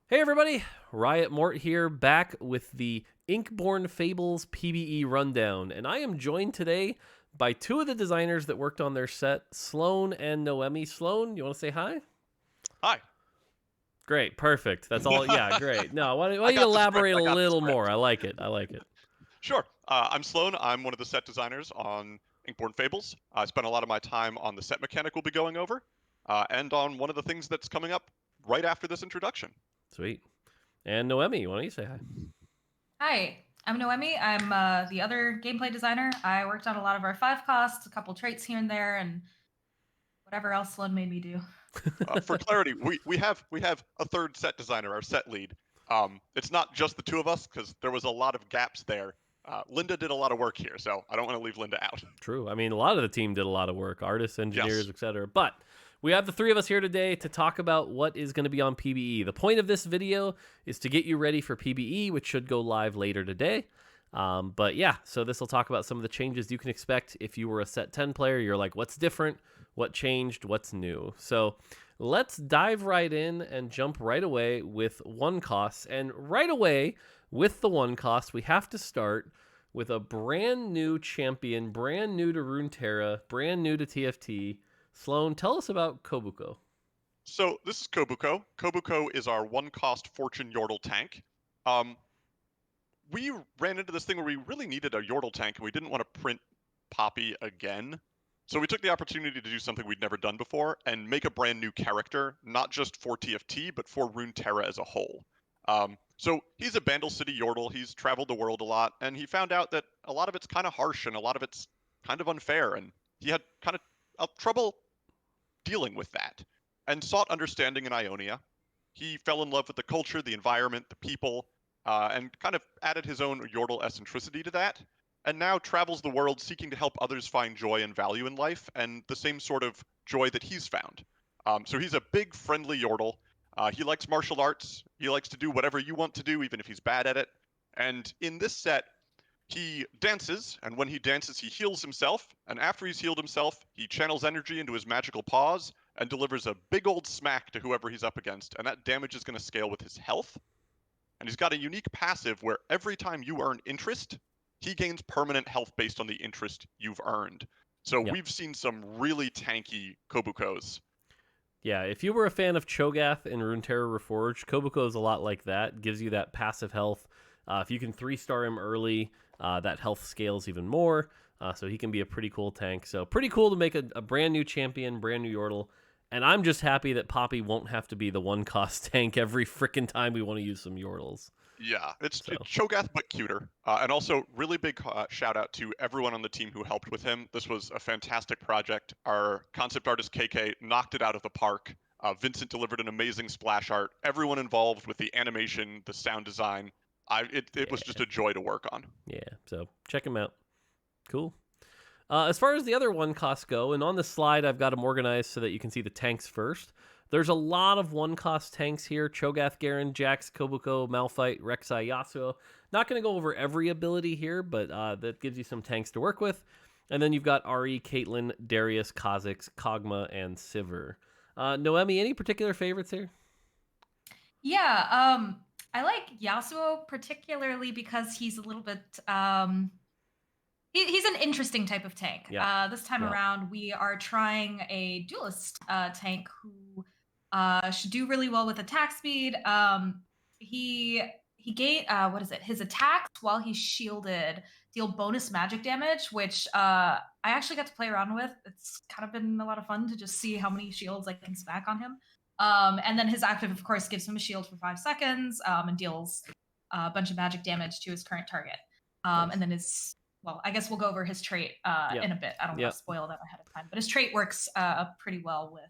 Hey everybody, Riot Mort here, back with the Inkborn Fables PBE rundown, and I am joined today by two of the designers that worked on their set, Sloan and Noemi. Sloan, you want to say hi? Hi. Great, perfect. That's all. Yeah, great. No, why I don't you got the script. elaborate a I got the little more? script. I like it. I like it. Sure. I'm Sloan. I'm one of the set designers on Inkborn Fables. I spent a lot of my time on the set mechanic we'll be going over, and on one of the things that's coming up right after this introduction. Sweet. And Noemi, why don't you say hi? Hi, I'm Noemi. I'm the other gameplay designer. I worked on a lot of our five costs, a couple traits here and there, and whatever else Sloan made me do. For clarity, we have a third set designer, our set lead. It's not just the two of us because there was a lot of gaps there. Linda did a lot of work here, so I don't want to leave Linda out. True. I mean, a lot of the team did a lot of work, artists, engineers, Yes. etc. But we have the three of us here today to talk about what is going to be on PBE. The point of this video is to get you ready for PBE, which should go live later today. But yeah, so this will talk about some of the changes you can expect if you were a set 10 player. You're like, what's different? What changed? What's new? So let's dive right in and jump right away with one cost. And right away with the one cost, we have to start with a brand new champion, brand new to Runeterra, brand new to TFT. Sloan, tell us about Kobuko. So this is Kobuko. Kobuko is our one-cost Fortune Yordle tank. Um, we ran into this thing where we really needed a Yordle tank, and we didn't want to print Poppy again. So we took the opportunity to do something we'd never done before and make a brand new character, not just for TFT, but for Runeterra as a whole. So he's a Bandle City Yordle. He's traveled the world a lot, and he found out that a lot of it's kind of harsh and a lot of it's kind of unfair, and he had kind of trouble dealing with that and sought understanding in Ionia. He fell in love with the culture, the environment, the people, and kind of added his own Yordle eccentricity to that, and now travels the world seeking to help others find joy and value in life, and the same sort of joy that he's found. So he's a big, friendly Yordle. He likes martial arts. He likes to do whatever you want to do, even if he's bad at it. And in this set, he dances, and when he dances, he heals himself, and after he's healed himself, he channels energy into his magical paws and delivers a big old smack to whoever he's up against, and that damage is going to scale with his health. And he's got a unique passive where every time you earn interest, he gains permanent health based on the interest you've earned. So Yep. we've seen some really tanky Kobukos. Yeah, if you were a fan of Cho'Gath and Runeterra Reforged, Kobuko is a lot like that. Gives you that passive health. If you can 3-star him early, that health scales even more. So he can be a pretty cool tank. So pretty cool to make a brand new champion, brand new Yordle. And I'm just happy that Poppy won't have to be the one cost tank every freaking time we want to use some Yordles. Yeah, it's So. Cho'Gath but cuter. And also, really big shout out to everyone on the team who helped with him. This was a fantastic project. Our concept artist KK knocked it out of the park. Vincent delivered an amazing splash art. Everyone involved with the animation, the sound design. It was just a joy to work on. Yeah, so check him out. Cool. As far as the other one costs go, and on the slide I've got them organized so that you can see the tanks first. There's a lot of one cost tanks here: Cho'Gath, Garen, Jax, Kobuko, Malphite, Rek'Sai, Yasuo. Not going to go over every ability here, but that gives you some tanks to work with. And then you've got Ahri, Caitlyn, Darius, Kha'Zix, Kog'Maw, and Sivir. Noemi, any particular favorites here? Yeah, I like Yasuo particularly because he's a little bit he's an interesting type of tank. Yeah. This time Yeah. around, we are trying a duelist tank who should do really well with attack speed. He gain what is it? His attacks while he's shielded deal bonus magic damage, which I actually got to play around with. It's kind of been a lot of fun to just see how many shields I can stack on him. And then his active, of course, gives him a shield for 5 seconds and deals a bunch of magic damage to his current target. Nice. And then his well, I guess we'll go over his trait in a bit. I don't want to spoil that ahead of time, but his trait works pretty well with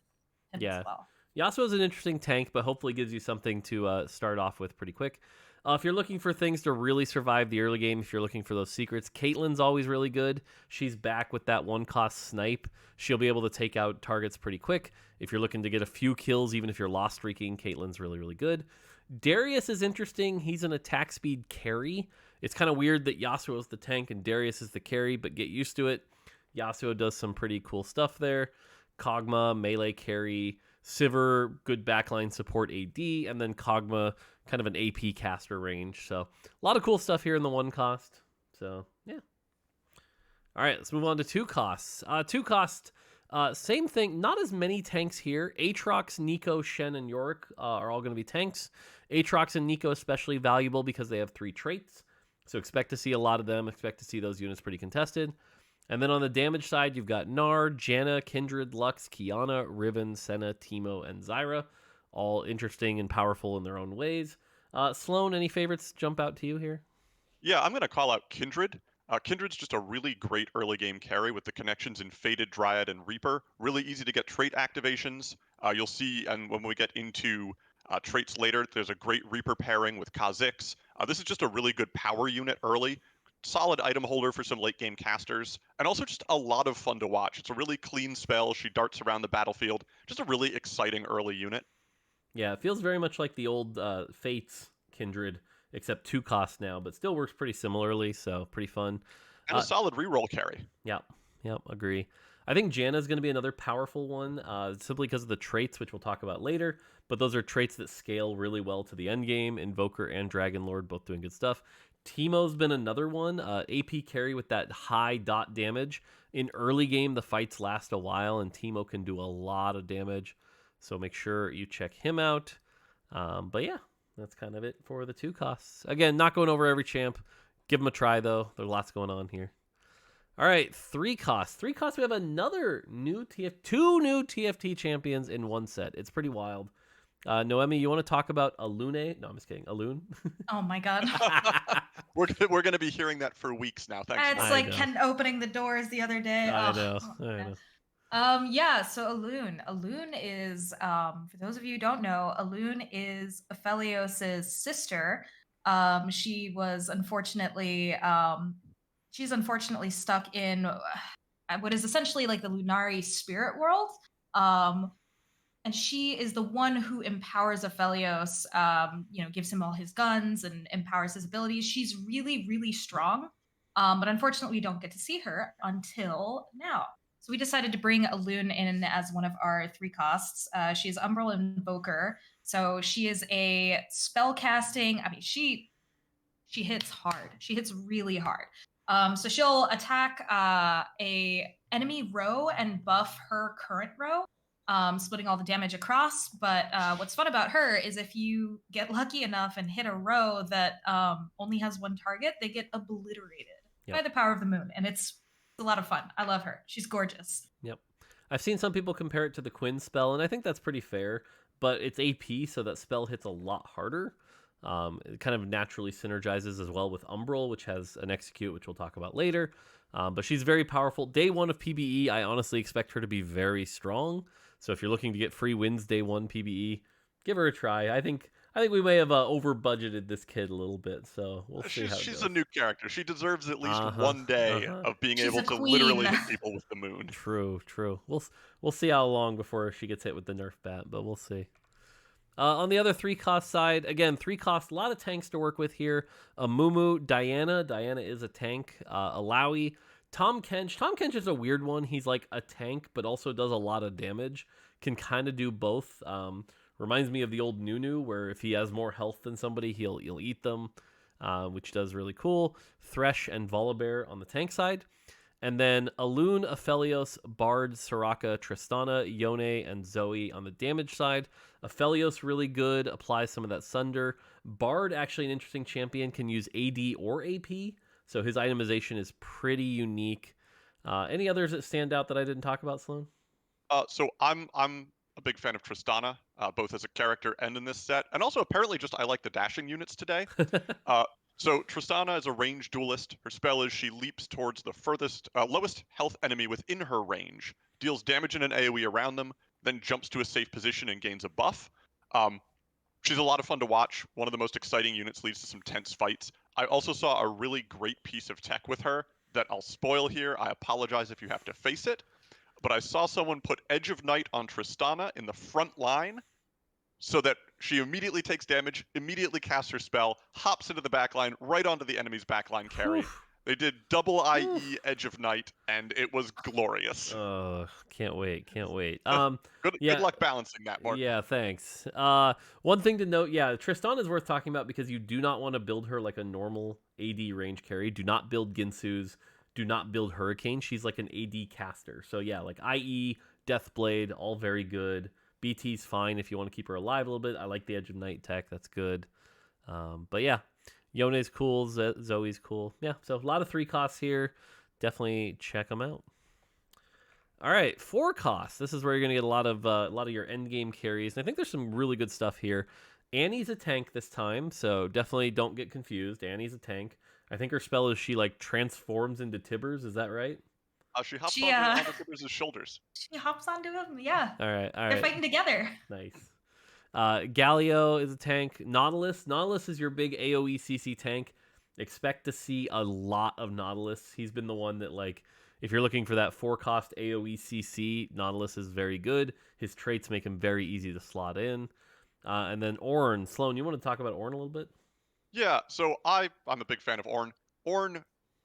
him as well. Yasuo's an interesting tank, but hopefully gives you something to start off with pretty quick. If you're looking for things to really survive the early game, if you're looking for those secrets, Caitlyn's always really good. She's back with that one-cost snipe. She'll be able to take out targets pretty quick. If you're looking to get a few kills, even if you're lost streaking, Caitlyn's really, really good. Darius is interesting. He's an attack speed carry. It's kind of weird that Yasuo is the tank and Darius is the carry, but get used to it. Yasuo does some pretty cool stuff there. Kog'Maw, melee carry, Sivir, good backline support AD, and then Kog'Maw, kind of an AP caster range. So a lot of cool stuff here in the 1 cost. So yeah. All right, let's move on to 2 costs. 2 cost, same thing. Not as many tanks here. Aatrox, Neeko, Shen, and Yorick are all going to be tanks. Aatrox and Neeko especially valuable because they have 3 traits. So expect to see a lot of them. Expect to see those units pretty contested. And then on the damage side, you've got Nard, Janna, Kindred, Lux, Kiana, Riven, Senna, Teemo, and Zyra. All interesting and powerful in their own ways. Sloan, any favorites jump out to you here? Yeah, I'm going to call out Kindred. Kindred's just a really great early game carry with the connections in Fated, Dryad, and Reaper. Really easy to get trait activations. You'll see, and when we get into traits later, there's a great Reaper pairing with Kha'Zix. This is just a really good power unit early. Solid item holder for some late game casters, and also just a lot of fun to watch. It's a really clean spell. She darts around the battlefield. Just a really exciting early unit. Yeah, it feels very much like the old Fates Kindred, except 2 costs now, but still works pretty similarly, so pretty fun. And a solid reroll carry. Yep, agree. I think Janna's going to be another powerful one, simply because of the traits, which we'll talk about later, but those are traits that scale really well to the end game. Invoker and Dragon Lord both doing good stuff. Teemo's been another one, AP carry with that high dot damage. In early game, the fights last a while, and Teemo can do a lot of damage, so make sure you check him out. But yeah, that's kind of it for the 2 costs. Again, not going over every champ. Give them a try, though. There's lots going on here. All right, 3 costs. 3 costs, we have another new 2 new TFT champions in 1 set. It's pretty wild. Noemi, you want to talk about Alune? No, I'm just kidding. Alune? Oh my god. We're going to be hearing that for weeks now. Thanks. It's like Ken opening the doors the other day. I know. Yeah, so Alune. Alune is, for those of you who don't know, Alune is Aphelios' sister. She was unfortunately, she's unfortunately stuck in what is essentially like the Lunari spirit world. And she is the one who empowers Aphelios, gives him all his guns and empowers his abilities. She's really, really strong. But unfortunately, we don't get to see her until now. So we decided to bring Alune in as one of our 3 costs. She's Umbral Invoker. So she is a spell casting. I mean, she hits hard. She hits really hard. So she'll attack a enemy row and buff her current row, splitting all the damage across. But what's fun about her is if you get lucky enough and hit a row that only has 1 target, they get obliterated by the power of the moon. And it's a lot of fun. I love her. She's gorgeous. Yep. I've seen some people compare it to the Quinn spell, and I think that's pretty fair. But it's AP, so that spell hits a lot harder. It kind of naturally synergizes as well with Umbral, which has an execute, which we'll talk about later. But she's very powerful. Day 1 of PBE, I honestly expect her to be very strong. So if you're looking to get free wins day 1 PBE, give her a try. I think we may have over budgeted this kid a little bit, so we'll see how it She's goes. a new character. She deserves at least 1 day of being able to literally hit people with the moon. True. We'll see how long before she gets hit with the nerf bat, but we'll see. On the other 3 cost side, again, 3 costs, a lot of tanks to work with here. Amumu, Diana is a tank. Alawi, Tom Kench. Tom Kench is a weird one. He's like a tank, but also does a lot of damage. Can kind of do both. Reminds me of the old Nunu, where if he has more health than somebody, he'll eat them, which does really cool. Thresh and Volibear on the tank side. And then Alune, Aphelios, Bard, Soraka, Tristana, Yone, and Zoe on the damage side. Aphelios really good, applies some of that Sunder. Bard, actually an interesting champion, can use AD or AP, so his itemization is pretty unique. Any others that stand out that I didn't talk about, Sloan? So I'm a big fan of Tristana, both as a character and in this set, and also apparently just I like the dashing units today. So Tristana is a ranged duelist. Her spell is she leaps towards the furthest, lowest health enemy within her range, deals damage in an AoE around them, then jumps to a safe position and gains a buff. She's a lot of fun to watch. One of the most exciting units, leads to some tense fights. I also saw a really great piece of tech with her that I'll spoil here. I apologize if you have to face it. But I saw someone put Edge of Night on Tristana in the front line so that she immediately takes damage, immediately casts her spell, hops into the backline, right onto the enemy's backline carry. They did double IE Edge of Night, and it was glorious. Oh, can't wait, can't wait. Good Yeah, luck balancing that, Mark. yeah, thanks. One thing to note, yeah, Tristan is worth talking about because you do not want to build her like a normal AD range carry. Do not build Ginsu's. Do not build Hurricane. She's like an AD caster. So yeah, like IE, Deathblade, all very good. BT's fine if you want to keep her alive a little bit. I like the Edge of Night tech. That's good. But yeah, Yone's cool. Zoe's cool. Yeah, so a lot of 3 costs here. Definitely check them out. All right, 4 costs. This is where you're gonna get a lot of your end game carries, and I think there's some really good stuff here. Annie's a tank this time, so definitely don't get confused. Annie's a tank. I think her spell is she like transforms into Tibbers. Is that right? She hops She, onto Tibbers' shoulders. She hops onto him. Yeah. All right, all They're right. fighting together. Nice. Galio is a tank. Nautilus is your big AoE CC tank. Expect to see a lot of Nautilus. He's been the one that, like, if you're looking for that 4-cost AoE CC, Nautilus is very good. His traits make him very easy to slot in. And then Ornn. Sloan, you want to talk about Ornn a little bit? Yeah, so I'm a big fan of Ornn. Ornn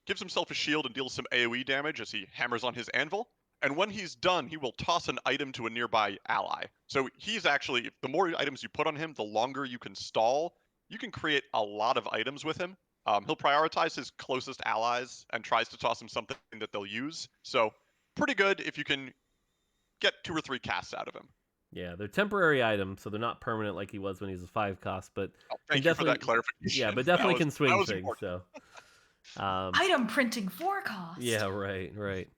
gives himself a shield and deals some AoE damage as he hammers on his anvil. And when he's done, he will toss an item to a nearby ally. So he's actually, the more items you put on him, the longer you can stall. You can create a lot of items with him. He'll prioritize his closest allies and tries to toss them something that they'll use. So pretty good if you can get 2 or 3 casts out of him. Yeah, they're temporary items, so they're not permanent like he was when he was a 5-cost. But thank you for that clarification. Yeah, but definitely can swing things. Important. So, item printing 4 cost. Yeah, right.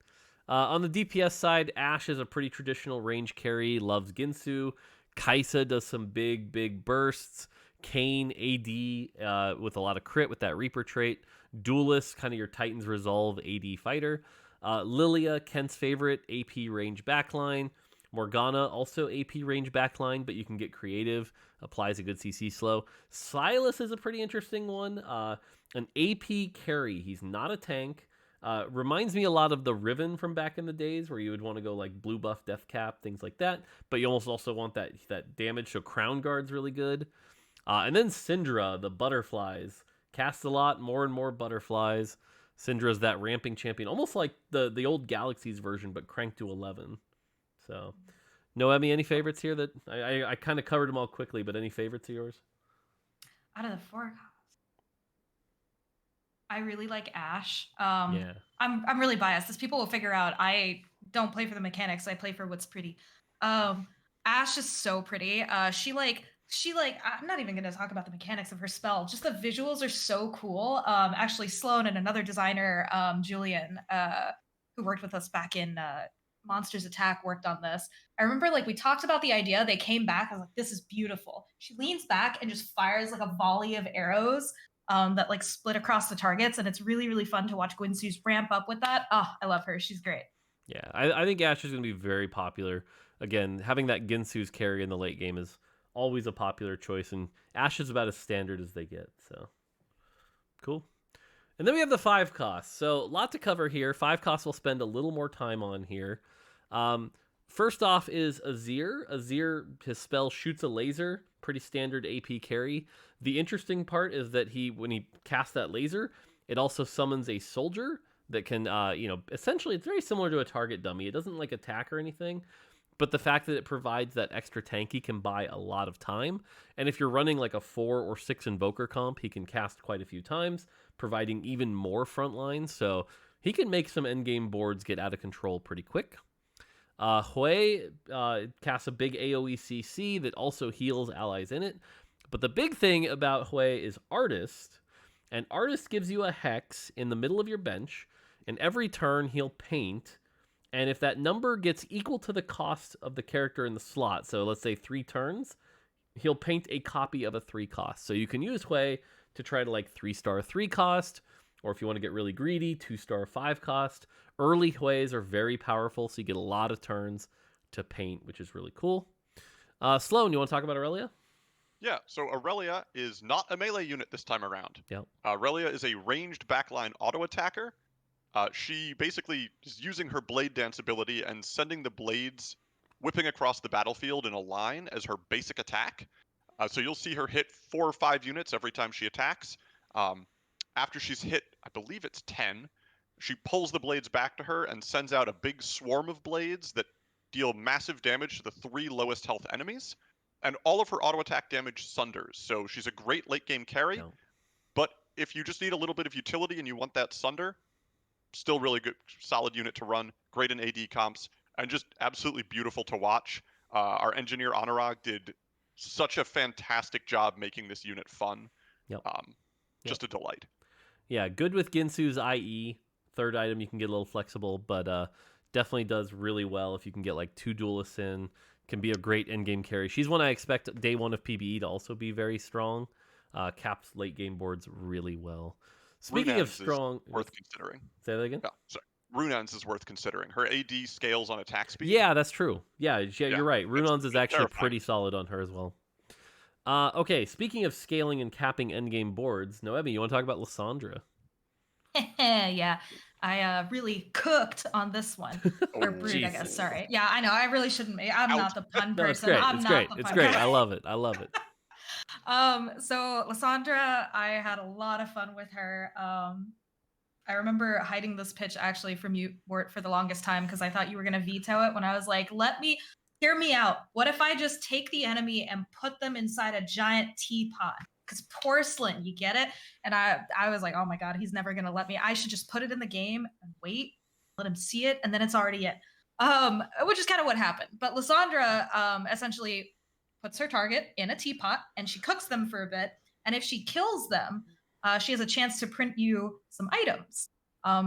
On the DPS side, Ashe is a pretty traditional range carry, loves Ginsu. Kaisa does some big bursts. Kayn, AD with a lot of crit with that Reaper trait. Duelist, kind of your Titan's Resolve AD fighter. Lilia, Kent's favorite, AP range backline. Morgana, also AP range backline, but you can get creative. Applies a good CC slow. Silas is a pretty interesting one. An AP carry. He's not a tank. Reminds me a lot of the Riven from back in the days where you would want to go like blue buff, death cap, things like that. But you almost also want that damage, so Crown Guard's really good. And then Syndra, the butterflies. Casts a lot, more and more butterflies. Syndra's that ramping champion, almost like the old Galaxies version, but cranked to 11. So, Noemi, any favorites here that I kind of covered them all quickly, but any favorites of yours? Out of the 4 costs, I really like Ashe. Yeah. I'm really biased. As people will figure out, I don't play for the mechanics. I play for what's pretty. Ashe is so pretty. She I'm not even going to talk about the mechanics of her spell. Just the visuals are so cool. Actually, Sloan and another designer, Julian, who worked with us back in Monsters Attack, worked on this. I remember we talked about the idea. They came back. I was like, this is beautiful. She leans back and just fires like a volley of arrows that split across the targets. And it's really, really fun to watch Gwynsu's ramp up with that. Oh, I love her. She's great. Yeah, I think Ashe is going to be very popular. Again, having that Ginsu's carry in the late game is always a popular choice, and Ashe is about as standard as they get, so cool. And then we have the 5 costs. So a lot to cover here. 5 costs we'll spend a little more time on here. First off is Azir. Azir, his spell shoots a laser, pretty standard AP carry. The interesting part is that when he casts that laser, it also summons a soldier that can, essentially it's very similar to a target dummy. It doesn't attack or anything, but the fact that it provides that extra tank, he can buy a lot of time. And if you're running a 4 or 6 invoker comp, he can cast quite a few times, providing even more front lines. So he can make some endgame boards get out of control pretty quick. Hui casts a big AoE CC that also heals allies in it. But the big thing about Hui is Artist. And Artist gives you a hex in the middle of your bench, and every turn he'll paint. And if that number gets equal to the cost of the character in the slot, so let's say 3 turns, he'll paint a copy of a 3 cost. So you can use Hui to try to 3-star 3 cost, or if you want to get really greedy, 2-star 5 cost. Early Huis are very powerful, so you get a lot of turns to paint, which is really cool. Sloan, you want to talk about Aurelia? Yeah, so Aurelia is not a melee unit this time around. Yep. Aurelia is a ranged backline auto attacker. She basically is using her blade dance ability and sending the blades whipping across the battlefield in a line as her basic attack. So you'll see her hit 4 or 5 units every time she attacks. after she's hit, I believe it's 10, she pulls the blades back to her and sends out a big swarm of blades that deal massive damage to the 3 lowest health enemies, and all of her auto attack damage sunders. So she's a great late game carry, No. but if you just need a little bit of utility and you want that sunder, still really good, solid unit to run, great in AD comps, and just absolutely beautiful to watch. Our engineer Anurag did such a fantastic job making this unit fun. Yep. Just a delight. Yeah, good with Ginsu's IE. Third item, you can get a little flexible, but definitely does really well if you can get like 2 duelists in. Can be a great endgame carry. She's one I expect day 1 of PBE to also be very strong. Caps late game boards really well. Speaking of strong, worth considering. Say that again. Yeah, sorry. Runans is worth considering. Her AD scales on attack speed. Yeah, that's true. Yeah, you're right. Runans is actually terrifying. pretty solid on her as well. Okay, speaking of scaling and capping endgame boards, Noemi, you want to talk about Lysandra? Yeah, I really cooked on this one. Or brewed, I guess. Sorry. Yeah, I know. I really shouldn't make. I'm not the pun No, person. it's great. I'm It's not great. the It's pun great. person. I love it. I love it. So Lysandra, I had a lot of fun with her. I remember hiding this pitch actually from you, Mort, for the longest time because I thought you were gonna veto it when I was like, hear me out. What if I just take the enemy and put them inside a giant teapot? Because porcelain, you get it? And I was like, oh my God, he's never gonna let me. I should just put it in the game and wait, let him see it, and then it's already in. Which is kind of what happened. But Lysandra essentially puts her target in a teapot and she cooks them for a bit. And if she kills them, she has a chance to print you some items.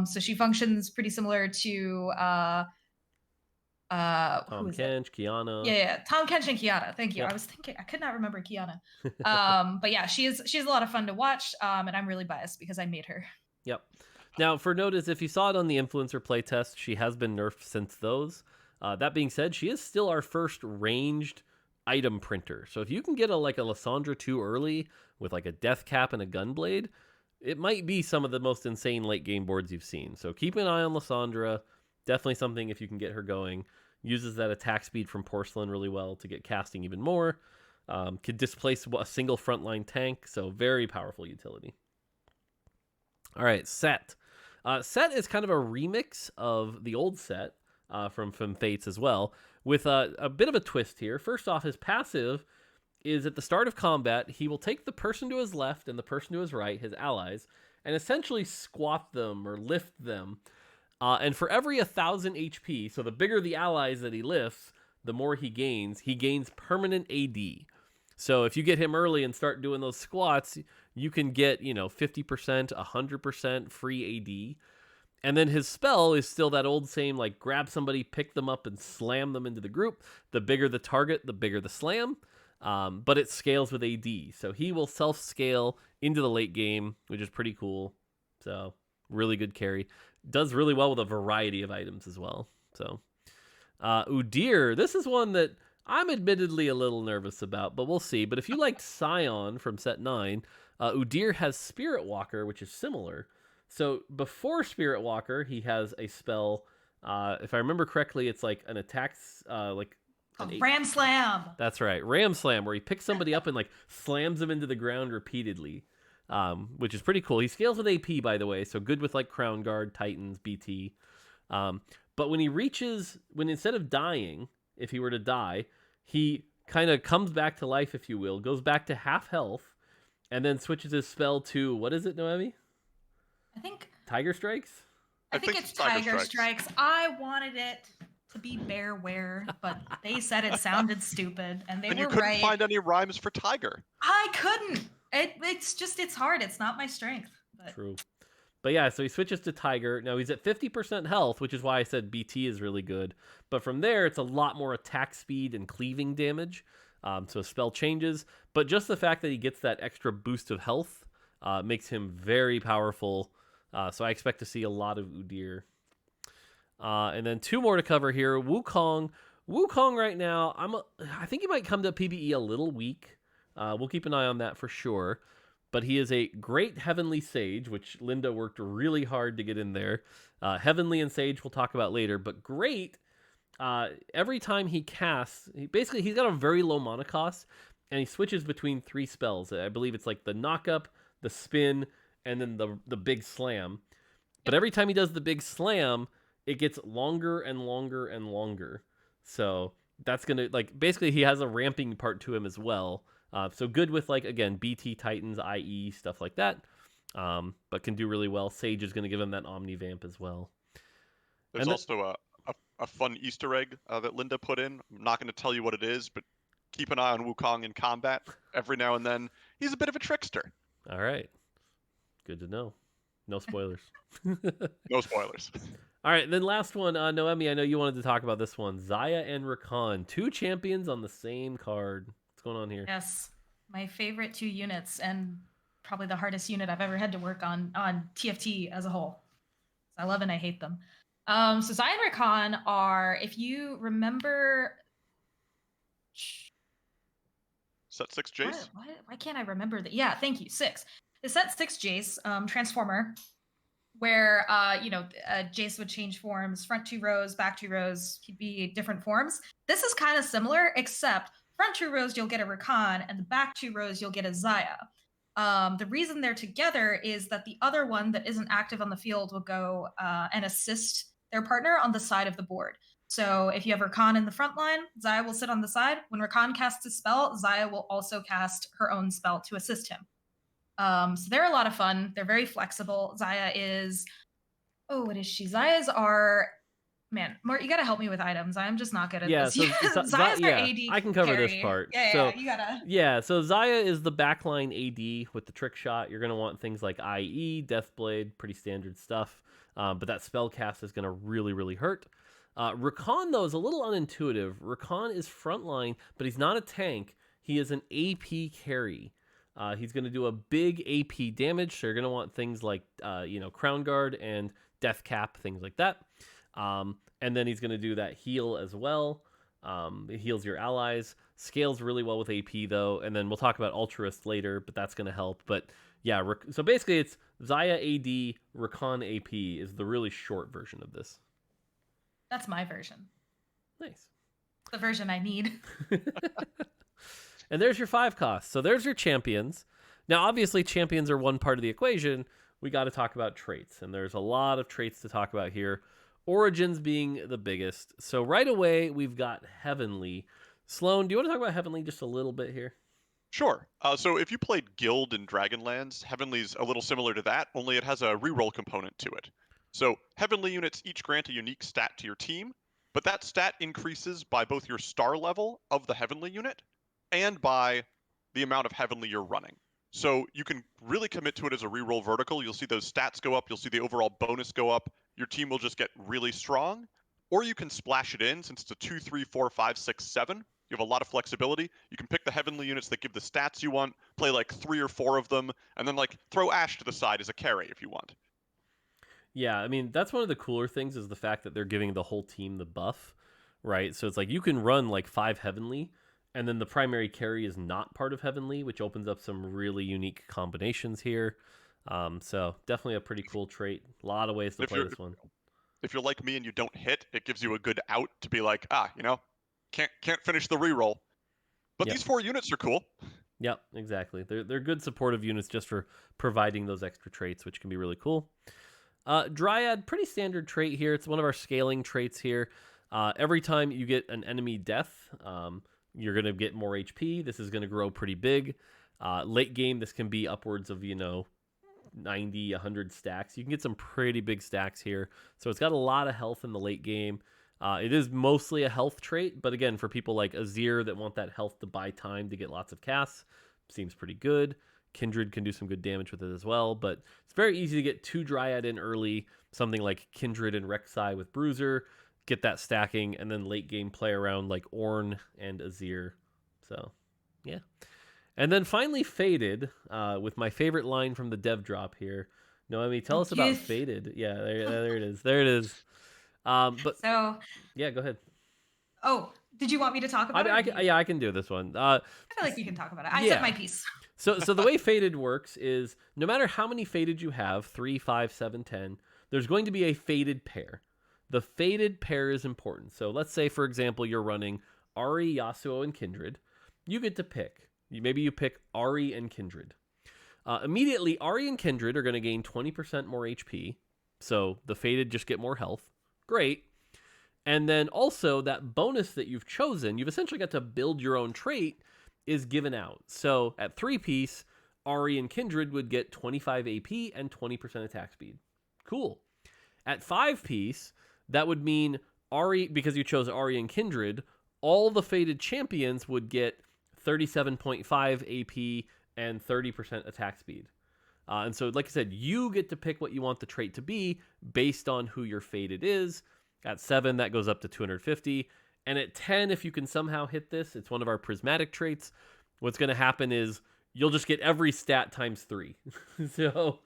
So she functions pretty similar to Tom Kench, Kiana. Yeah, Tom Kench and Kiana. Thank you. Yep. I was thinking I could not remember Kiana. But yeah, she's a lot of fun to watch. And I'm really biased because I made her. Yep. Now, for notice, if you saw it on the influencer playtest, she has been nerfed since those. That being said, she is still our first ranged item printer. So if you can get a Lysandra 2 early with like a death cap and a gunblade, it might be some of the most insane late game boards you've seen. So keep an eye on Lysandra. Definitely something if you can get her going. Uses that attack speed from porcelain really well to get casting even more. Could displace a single frontline tank. So very powerful utility. All right, Set. Set is kind of a remix of the old Set from Fates as well, with a bit of a twist here. First off, his passive is at the start of combat, he will take the person to his left and the person to his right, his allies, and essentially squat them or lift them. And for every 1,000 HP, so the bigger the allies that he lifts, the more he gains permanent AD. So if you get him early and start doing those squats, you can get, 50%, 100% free AD. And then his spell is still that old same, like grab somebody, pick them up, and slam them into the group. The bigger the target, the bigger the slam. But it scales with AD. So he will self-scale into the late game, which is pretty cool. So really good carry. Does really well with a variety of items as well. So Udyr, this is one that I'm admittedly a little nervous about, but we'll see. But if you liked Scion from set 9, Udyr has Spirit Walker, which is similar. So before Spirit Walker, he has a spell. If I remember correctly, it's like an attack, Ram Slam. That's right, Ram Slam, where he picks somebody up and like slams them into the ground repeatedly, which is pretty cool. He scales with AP, by the way, so good with like Crown Guard, Titans, BT. But when instead of dying, if he were to die, he kind of comes back to life, if you will, goes back to half health, and then switches his spell to, what is it, Noemi? I think Tiger Strikes? I think it's Tiger Strikes. I wanted it to be Bearware, but they said it sounded stupid, and they were right. You couldn't find any rhymes for tiger. I couldn't. It's hard. It's not my strength. But... True. But yeah, so he switches to Tiger. Now he's at 50% health, which is why I said BT is really good. But from there, it's a lot more attack speed and cleaving damage. So spell changes. But just the fact that he gets that extra boost of health makes him very powerful. So I expect to see a lot of Udyr. And then 2 more to cover here. Wukong. Wukong right now, I think he might come to PBE a little weak. We'll keep an eye on that for sure. But he is a great Heavenly Sage, which Linda worked really hard to get in there. Heavenly and Sage we'll talk about later. But great, every time he casts, he's got a very low mana cost, and he switches between 3 spells. I believe it's like the Knock Up, the Spin, and then the big slam. But every time he does the big slam, it gets longer and longer and longer. So that's going to, like, basically he has a ramping part to him as well. So good with, like, again, BT Titans, IE, stuff like that. But can do really well. Sage is going to give him that Omni Vamp as well. There's also a fun Easter egg that Linda put in. I'm not going to tell you what it is, but keep an eye on Wukong in combat. Every now and then, he's a bit of a trickster. All right. Good to know. No spoilers. No spoilers. All right, then last one, Noemi, I know you wanted to talk about this one. Xayah and Rakan, 2 champions on the same card. What's going on here? Yes, my favorite 2 units, and probably the hardest unit I've ever had to work on TFT as a whole. I love and I hate them. So Xayah and Rakan are, if you remember... Set 6 Jace? Why can't I remember that? Yeah, thank you, 6. The set 6 Jace, Transformer, where Jace would change forms, front 2 rows, back 2 rows, he'd be different forms. This is kind of similar, except front 2 rows you'll get a Rakan, and the back 2 rows you'll get a Xayah. The reason they're together is that the other one that isn't active on the field will go and assist their partner on the side of the board. So if you have Rakan in the front line, Xayah will sit on the side. When Rakan casts a spell, Xayah will also cast her own spell to assist him. So they're a lot of fun. They're very flexible. Xayah is, what is she? Xayahs are, man, Mort, you gotta help me with items. I'm just not good at this. Xayahs are AD. I can cover carry. this part. Yeah, you gotta. Yeah, so Xayah is the backline AD with the trick shot. You're gonna want things like IE, Deathblade, pretty standard stuff. But that spell cast is gonna really, really hurt. Rakan, though, is a little unintuitive. Rakan is frontline, but he's not a tank. He is an AP carry. He's going to do a big AP damage, so you're going to want things like, Crown Guard and Death Cap, things like that. And then he's going to do that heal as well. It heals your allies. Scales really well with AP, though. And then we'll talk about Altruist later, but that's going to help. But yeah, so basically it's Xayah AD, Rakan AP is the really short version of this. That's my version. Nice. The version I need. And there's your 5 costs. So there's your champions. Now, obviously, champions are one part of the equation. We got to talk about traits. And there's a lot of traits to talk about here. Origins being the biggest. So right away, we've got Heavenly. Sloan, do you want to talk about Heavenly just a little bit here? Sure. So if you played Guild in Dragonlands, Heavenly's a little similar to that, only it has a reroll component to it. So Heavenly units each grant a unique stat to your team, but that stat increases by both your star level of the Heavenly unit and by the amount of Heavenly you're running. So you can really commit to it as a reroll vertical. You'll see those stats go up. You'll see the overall bonus go up. Your team will just get really strong. Or you can splash it in, since it's a 2, 3, 4, 5, 6, 7. You have a lot of flexibility. You can pick the Heavenly units that give the stats you want, play like 3 or 4 of them, and then like throw Ashe to the side as a carry if you want. Yeah, I mean, that's one of the cooler things is the fact that they're giving the whole team the buff, right? So it's like you can run like 5 Heavenly, and then the primary carry is not part of Heavenly, which opens up some really unique combinations here. So definitely a pretty cool trait. A lot of ways to play this one. If you're like me and you don't hit, it gives you a good out to be like, can't finish the reroll. But these 4 units are cool. Yep, exactly. They're good supportive units just for providing those extra traits, which can be really cool. Dryad, pretty standard trait here. It's one of our scaling traits here. Every time you get an enemy death, you're going to get more HP. This is going to grow pretty big. Late game, this can be upwards of, 90, 100 stacks. You can get some pretty big stacks here. So it's got a lot of health in the late game. It is mostly a health trait, but again, for people like Azir that want that health to buy time to get lots of casts, seems pretty good. Kindred can do some good damage with it as well, but it's very easy to get 2 Dryad in early, something like Kindred and Rek'Sai with Bruiser, get that stacking, and then late game play around like Ornn and Azir. So, yeah. And then finally Faded, with my favorite line from the dev drop here. Noemi, tell us about Faded. Yeah, there it is. There it is. Yeah, go ahead. Oh, did you want me to talk about it? Yeah, I can do this one. I feel like you can talk about it. I said my piece. So the way Faded works is no matter how many Faded you have, 3, 5, 7, 10, there's going to be a Faded pair. The Faded pair is important. So let's say, for example, you're running Ahri, Yasuo, and Kindred. You get to pick. Maybe you pick Ahri and Kindred. Immediately, Ari and Kindred are going to gain 20% more HP. So the Fated just get more health. Great. And then also that bonus that you've chosen, you've essentially got to build your own trait, is given out. So at 3-piece, Ari and Kindred would get 25 AP and 20% attack speed. Cool. At 5-piece, that would mean Ari, because you chose Ari and Kindred, all the Fated champions would get 37.5 AP and 30% attack speed. And so, like I said, you get to pick what you want the trait to be based on who your Fated is. At 7, that goes up to 250. And at 10, if you can somehow hit this, it's one of our prismatic traits. What's going to happen is you'll just get every stat times 3. So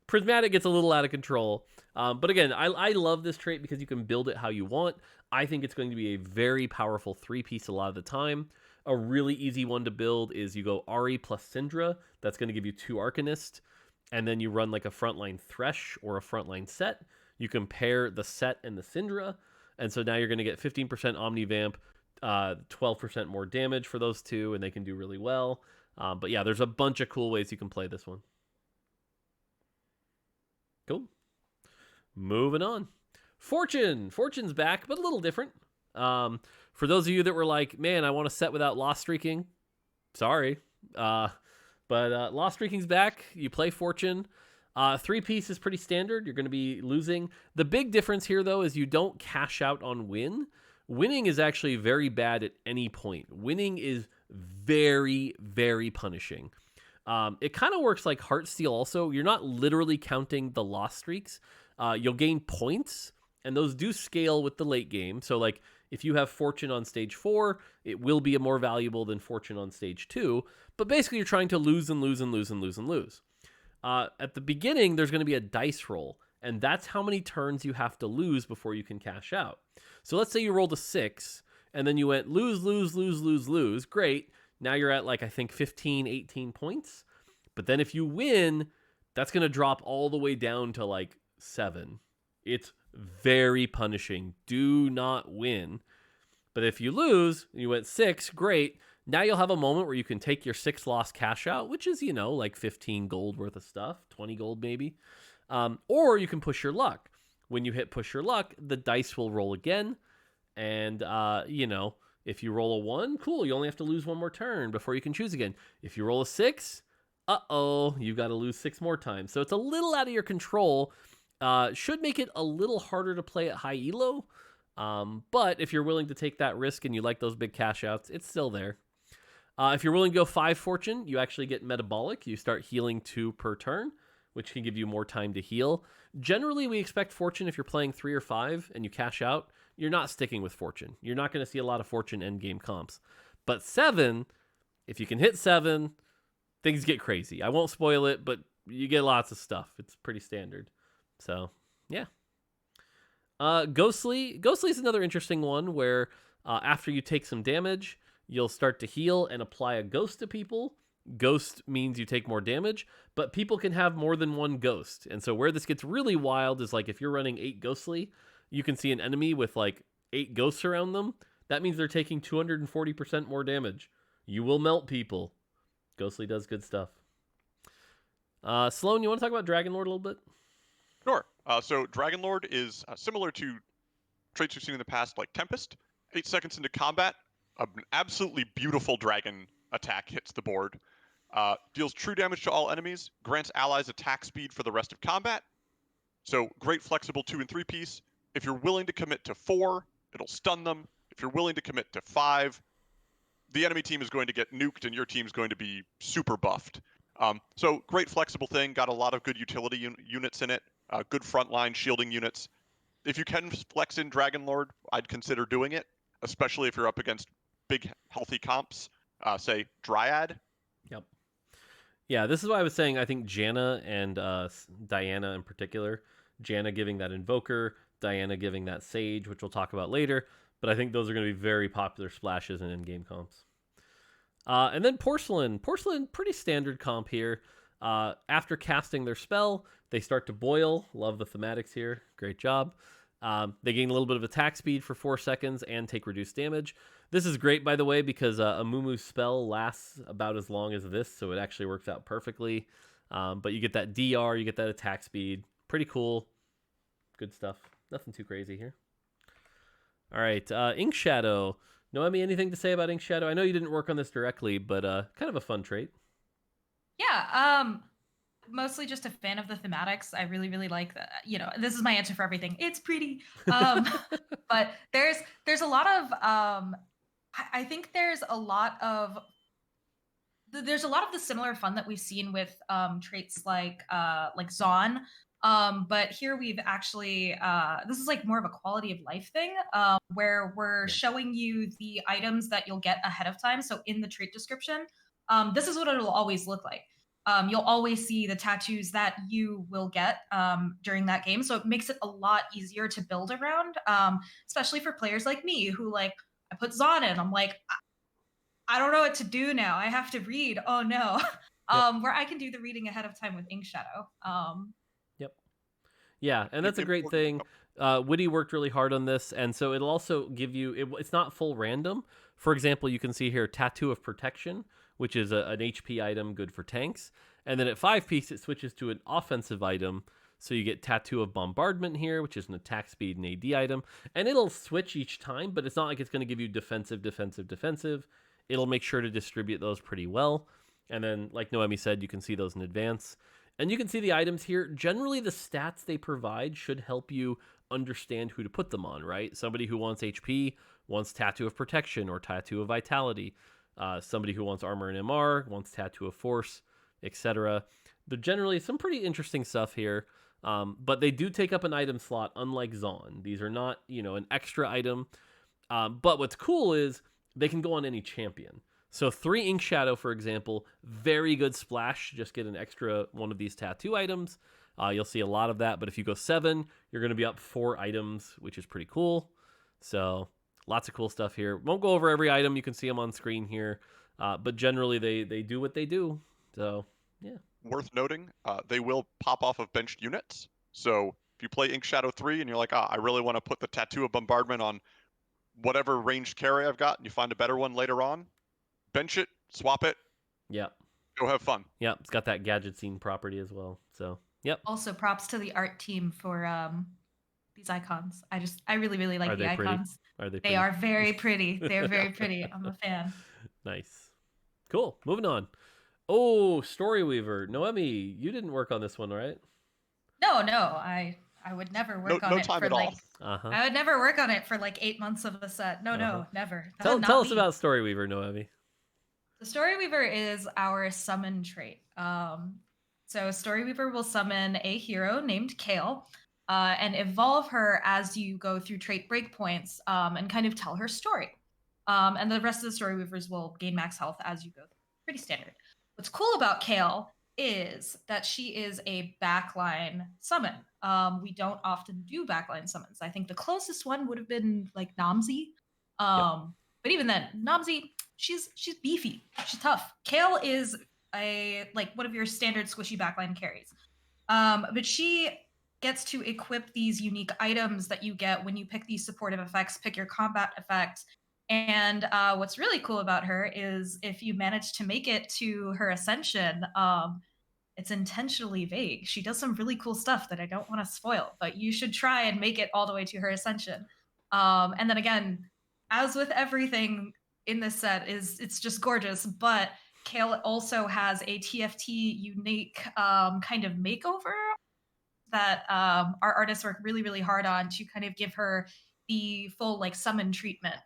prismatic gets a little out of control. But again, I love this trait because you can build it how you want. I think it's going to be a very powerful 3-piece a lot of the time. A really easy one to build is you go Ari plus Syndra. That's going to give you 2 Arcanist. And then you run like a frontline Thresh or a frontline Set. You compare the Set and the Syndra. And so now you're going to get 15% Omnivamp, 12% more damage for those two, and they can do really well. But yeah, there's a bunch of cool ways you can play this one. Cool. Moving on. Fortune. Fortune's back, but a little different. For those of you that were like, man, I want to set without lost streaking. Sorry. But lost streaking's back. You play Fortune. 3-piece is pretty standard. You're going to be losing. The big difference here, though, is you don't cash out on win. Winning is actually very bad at any point. Winning is very, very punishing. It kind of works like Heartsteel also. You're not literally counting the lost streaks. You'll gain points, and those do scale with the late game. So, like, if you have Fortune on stage 4, it will be more valuable than Fortune on stage 2. But basically, you're trying to lose and lose and lose and lose and lose. At the beginning, there's going to be a dice roll, and that's how many turns you have to lose before you can cash out. So let's say you rolled a 6, and then you went lose, lose, lose, lose, lose. Great. Now you're at, like, I think 15, 18 points. But then if you win, that's going to drop all the way down to, like, 7. It's very punishing. Do not win. But if you lose, and you went 6, great. Now you'll have a moment where you can take your 6 loss cash out, which is, like 15 gold worth of stuff, 20 gold maybe. Or you can push your luck. When you hit push your luck, the dice will roll again. And, if you roll a 1, cool, you only have to lose 1 more turn before you can choose again. If you roll a 6, you've got to lose 6 more times. So it's a little out of your control. Should make it a little harder to play at high elo. But if you're willing to take that risk and you like those big cash outs, it's still there. If you're willing to go 5 Fortune, you actually get Metabolic. You start healing 2 per turn, which can give you more time to heal. Generally, we expect Fortune if you're playing 3 or 5 and you cash out, you're not sticking with Fortune. You're not going to see a lot of Fortune endgame comps. But 7, if you can hit 7, things get crazy. I won't spoil it, but you get lots of stuff. It's pretty standard. So, yeah. Ghostly is another interesting one where after you take some damage, you'll start to heal and apply a ghost to people. Ghost means you take more damage, but people can have more than 1 ghost. And so where this gets really wild is like if you're running 8 Ghostly, you can see an enemy with like 8 ghosts around them. That means they're taking 240% more damage. You will melt people. Ghostly does good stuff. Sloan, you want to talk about Dragon Lord a little bit? Sure. So Dragon Lord is similar to traits we've seen in the past, like Tempest. 8 seconds into combat, an absolutely beautiful dragon attack hits the board. Deals true damage to all enemies, grants allies attack speed for the rest of combat. So great flexible 2 and 3-piece. If you're willing to commit to 4, it'll stun them. If you're willing to commit to 5, the enemy team is going to get nuked and your team's going to be super buffed. So great flexible thing, got a lot of good utility units in it, good frontline shielding units. If you can flex in Dragon Lord, I'd consider doing it, especially if you're up against big healthy comps, say Dryad. Yep. Yeah, this is why I was saying I think Janna and Diana in particular. Janna giving that Invoker, Diana giving that Sage, which we'll talk about later. But I think those are going to be very popular splashes in in-game comps. And then Porcelain. Porcelain, pretty standard comp here. After casting their spell, they start to boil. Love the thematics here. Great job. They gain a little bit of attack speed for 4 seconds and take reduced damage. This is great, by the way, because a Mumu spell lasts about as long as this, so it actually works out perfectly. But you get that DR, you get that attack speed. Pretty cool. Good stuff. Nothing too crazy here. All right, Ink Shadow. Noemi, anything to say about Ink Shadow? I know you didn't work on this directly, but kind of a fun trait. Yeah, mostly just a fan of the thematics. I really, really like that. You know, this is my answer for everything. It's pretty. But there's a lot of I think there's a lot of the similar fun that we've seen with traits like Zon. But here we've actually this is like more of a quality of life thing, where we're showing you the items that you'll get ahead of time. So in the trait description, this is what it'll always look like. You'll always see the tattoos that you will get during that game. So it makes it a lot easier to build around, especially for players like me who like, I put Zon in. I'm like, I don't know what to do now. I have to read. Oh no. Where I can do the reading ahead of time with Ink Shadow. Yep. Yeah, and that's a great thing. Witty worked really hard on this, and so it'll also give you, it's not full random. For example, you can see here Tattoo of Protection, which is an HP item good for tanks. And then at 5-piece, it switches to an offensive item. So you get Tattoo of Bombardment here, which is an attack speed and AD item. And it'll switch each time, but it's not like it's going to give you defensive, defensive, defensive. It'll make sure to distribute those pretty well. And then, like Noemi said, you can see those in advance. And you can see the items here. Generally, the stats they provide should help you understand who to put them on, right? Somebody who wants HP wants Tattoo of Protection or Tattoo of Vitality. Somebody who wants Armor and MR wants Tattoo of Force, etc. They're generally some pretty interesting stuff here, but they do take up an item slot, unlike Zon. These are not, an extra item. But what's cool is they can go on any champion. So 3 Ink Shadow, for example, very good splash. Just get an extra one of these tattoo items. You'll see a lot of that. But if you go 7, you're going to be up 4 items, which is pretty cool. So lots of cool stuff here. Won't go over every item. You can see them on screen here. But generally, they do what they do. So, yeah. Worth noting, they will pop off of benched units. So if you play Ink Shadow 3 and you're like, I really want to put the Tattoo of Bombardment on whatever ranged carry I've got, and you find a better one later on, bench it, swap it. Yep. Go have fun. Yep. It's got that gadget scene property as well. So, yep. Also, props to the art team for these icons. I really, really like the icons. Are they pretty? They are very pretty. They are very pretty. I'm a fan. Nice. Cool. Moving on. Oh, Storyweaver. Noemi, you didn't work on this one, right? No. I would never work on it for like. I would never work on it for like 8 months of a set. No, never. Tell us about Storyweaver, Noemi. The Storyweaver is our summon trait. So Storyweaver will summon a hero named Kale, and evolve her as you go through trait breakpoints, and kind of tell her story. And the rest of the Storyweavers will gain max health as you go through. Pretty standard. What's cool about Kale is that she is a backline summon. We don't often do backline summons. I think the closest one would have been like Namzi. But even then, Namzi, she's beefy. She's tough. Kale is one of your standard squishy backline carries. But she gets to equip these unique items that you get when you pick these supportive effects, pick your combat effect. And what's really cool about her is if you manage to make it to her ascension, it's intentionally vague. She does some really cool stuff that I don't want to spoil, but you should try and make it all the way to her ascension. And then again, as with everything in this set, it's just gorgeous. But Kale also has a TFT unique kind of makeover that our artists work really, really hard on to kind of give her the full like summon treatment.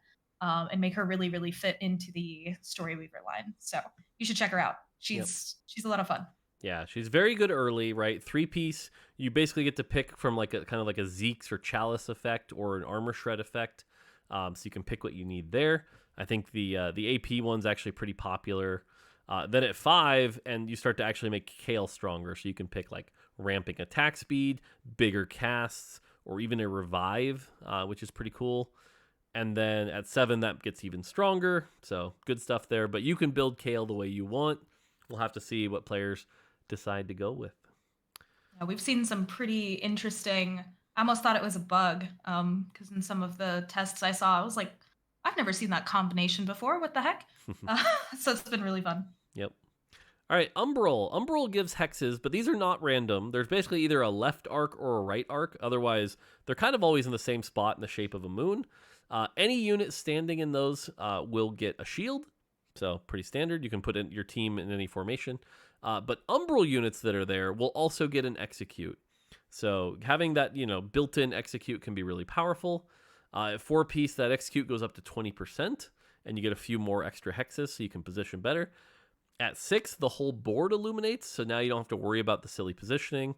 And make her really, really fit into the Storyweaver line. So you should check her out. She's a lot of fun. Yeah, she's very good early, right? 3-piece, you basically get to pick from like a kind of like a Zeke's or Chalice effect or an Armor Shred effect. So you can pick what you need there. I think the AP one's actually pretty popular. Then at 5, and you start to actually make Kale stronger. So you can pick like ramping attack speed, bigger casts, or even a revive, which is pretty cool. And then at 7, that gets even stronger. So good stuff there. But you can build Kale the way you want. We'll have to see what players decide to go with. Yeah, we've seen some pretty interesting I almost thought it was a bug, because in some of the tests I saw, I was like, "I've never seen that combination before. What the heck?" Uh, so it's been really fun. Yep. All right, Umbral. Umbral gives hexes, but these are not random. There's basically either a left arc or a right arc. Otherwise, they're kind of always in the same spot in the shape of a moon. Any unit standing in those will get a shield. So pretty standard. You can put in your team in any formation. But Umbral units that are there will also get an execute. So having that, built-in execute can be really powerful. At 4-piece, that execute goes up to 20%, and you get a few more extra hexes so you can position better. At 6, the whole board illuminates, so now you don't have to worry about the silly positioning.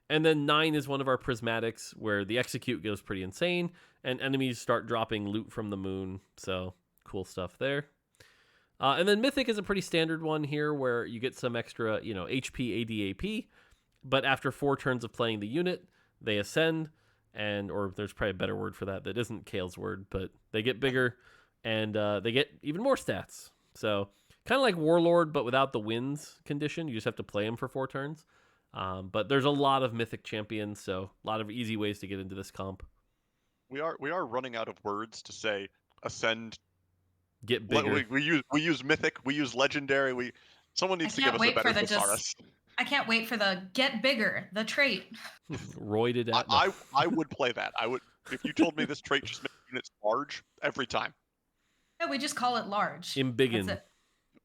And then 9 is one of our prismatics, where the execute goes pretty insane, and enemies start dropping loot from the moon, so cool stuff there. And then Mythic is a pretty standard one here, where you get some extra, HP, AD, AP, but after 4 turns of playing the unit, they ascend, or there's probably a better word for that isn't Kale's word, but they get bigger, and they get even more stats. So kind of like Warlord, but without the wins condition. You just have to play him for 4 turns. But there's a lot of Mythic champions, so a lot of easy ways to get into this comp. We are running out of words to say ascend. Get bigger. We use Mythic. We use Legendary. Someone needs to give us a better thesaurus. I can't wait for the get bigger, the trait. Roided at. I would play that. I would, if you told me this trait just makes units large every time. Yeah, we just call it large. Embiggen.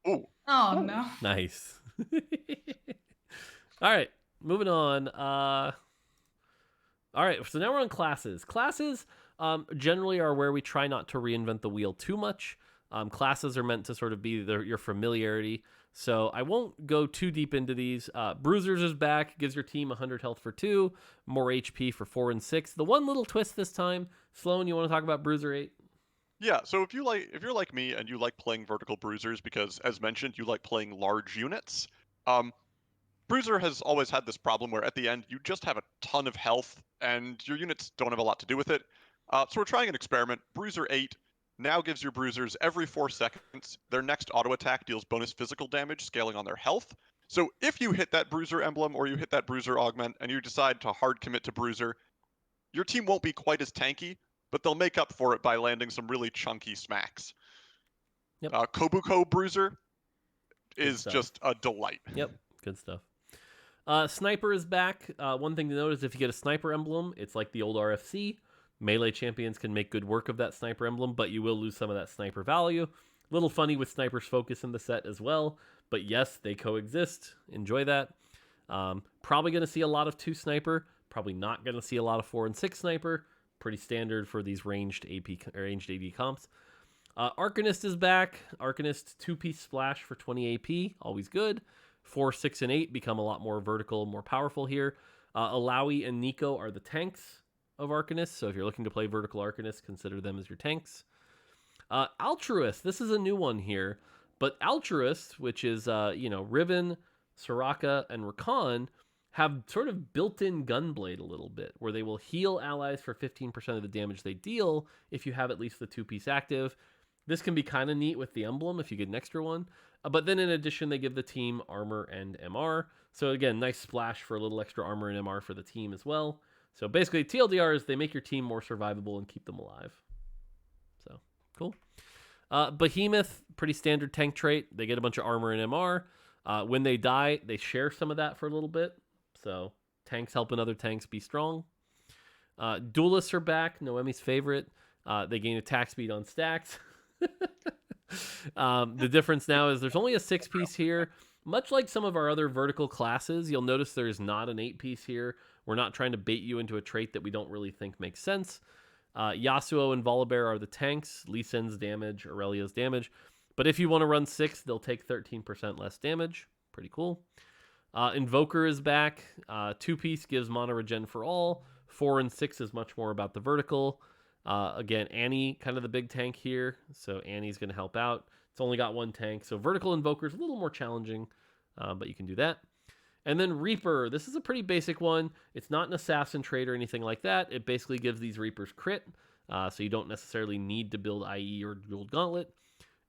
Ooh. Oh no. Nice. All right, moving on. All right, so now we're on classes. Classes generally are where we try not to reinvent the wheel too much. Classes are meant to sort of be your familiarity. So I won't go too deep into these. Bruisers is back, gives your team 100 health for 2, more HP for 4 and 6. The one little twist this time, Sloan, you want to talk about Bruiser 8? Yeah, so if you're like me and you like playing vertical bruisers because, as mentioned, you like playing large units, Bruiser has always had this problem where at the end you just have a ton of health and your units don't have a lot to do with it. So we're trying an experiment. Bruiser 8 now gives your bruisers every 4 seconds. Their next auto attack deals bonus physical damage, scaling on their health. So if you hit that Bruiser emblem or you hit that Bruiser augment and you decide to hard commit to Bruiser, your team won't be quite as tanky, but they'll make up for it by landing some really chunky smacks. Yep. Kobuko Bruiser is just a delight. Yep, good stuff. Sniper is back. One thing to note is if you get a sniper emblem, it's like the old RFC. Melee champions can make good work of that sniper emblem, but you will lose some of that sniper value. A little funny with sniper's focus in the set as well, but yes, they coexist. Enjoy that. Probably going to see a lot of 2 sniper. Probably not going to see a lot of 4 and 6 sniper. Pretty standard for these ranged AD comps. Arcanist is back. Arcanist 2-piece splash for 20 AP. Always good. 4, 6, and 8 become a lot more vertical, more powerful here. Alawi and Nico are the tanks of Arcanist, so if you're looking to play vertical Arcanist, consider them as your tanks. Altruist, this is a new one here, but Altruist, which is, Riven, Soraka, and Rakan, have sort of built-in Gunblade a little bit, where they will heal allies for 15% of the damage they deal if you have at least the 2-piece active. This can be kind of neat with the emblem if you get an extra one. But then in addition, they give the team armor and MR. So again, nice splash for a little extra armor and MR for the team as well. So basically, TLDR is they make your team more survivable and keep them alive. So, cool. Behemoth, pretty standard tank trait. They get a bunch of armor and MR. When they die, they share some of that for a little bit. So, tanks helping other tanks be strong. Duelists are back, Noemi's favorite. They gain attack speed on stacks. The difference now is there's only a 6-piece here. Much like some of our other vertical classes, you'll notice there's not an 8-piece here. We're not trying to bait you into a trait that we don't really think makes sense. Yasuo and Volibear are the tanks. Lee Sin's damage, Aurelia's damage. But if you want to run 6, they'll take 13% less damage. Pretty cool. Invoker is back. 2-piece gives mana regen for all. 4 and 6 is much more about the vertical. Again, Annie, kind of the big tank here. So Annie's going to help out. It's only got 1 tank. So vertical Invoker is a little more challenging, but you can do that. And then Reaper. This is a pretty basic one. It's not an assassin trait or anything like that. It basically gives these Reapers crit. So you don't necessarily need to build IE or Gold Gauntlet.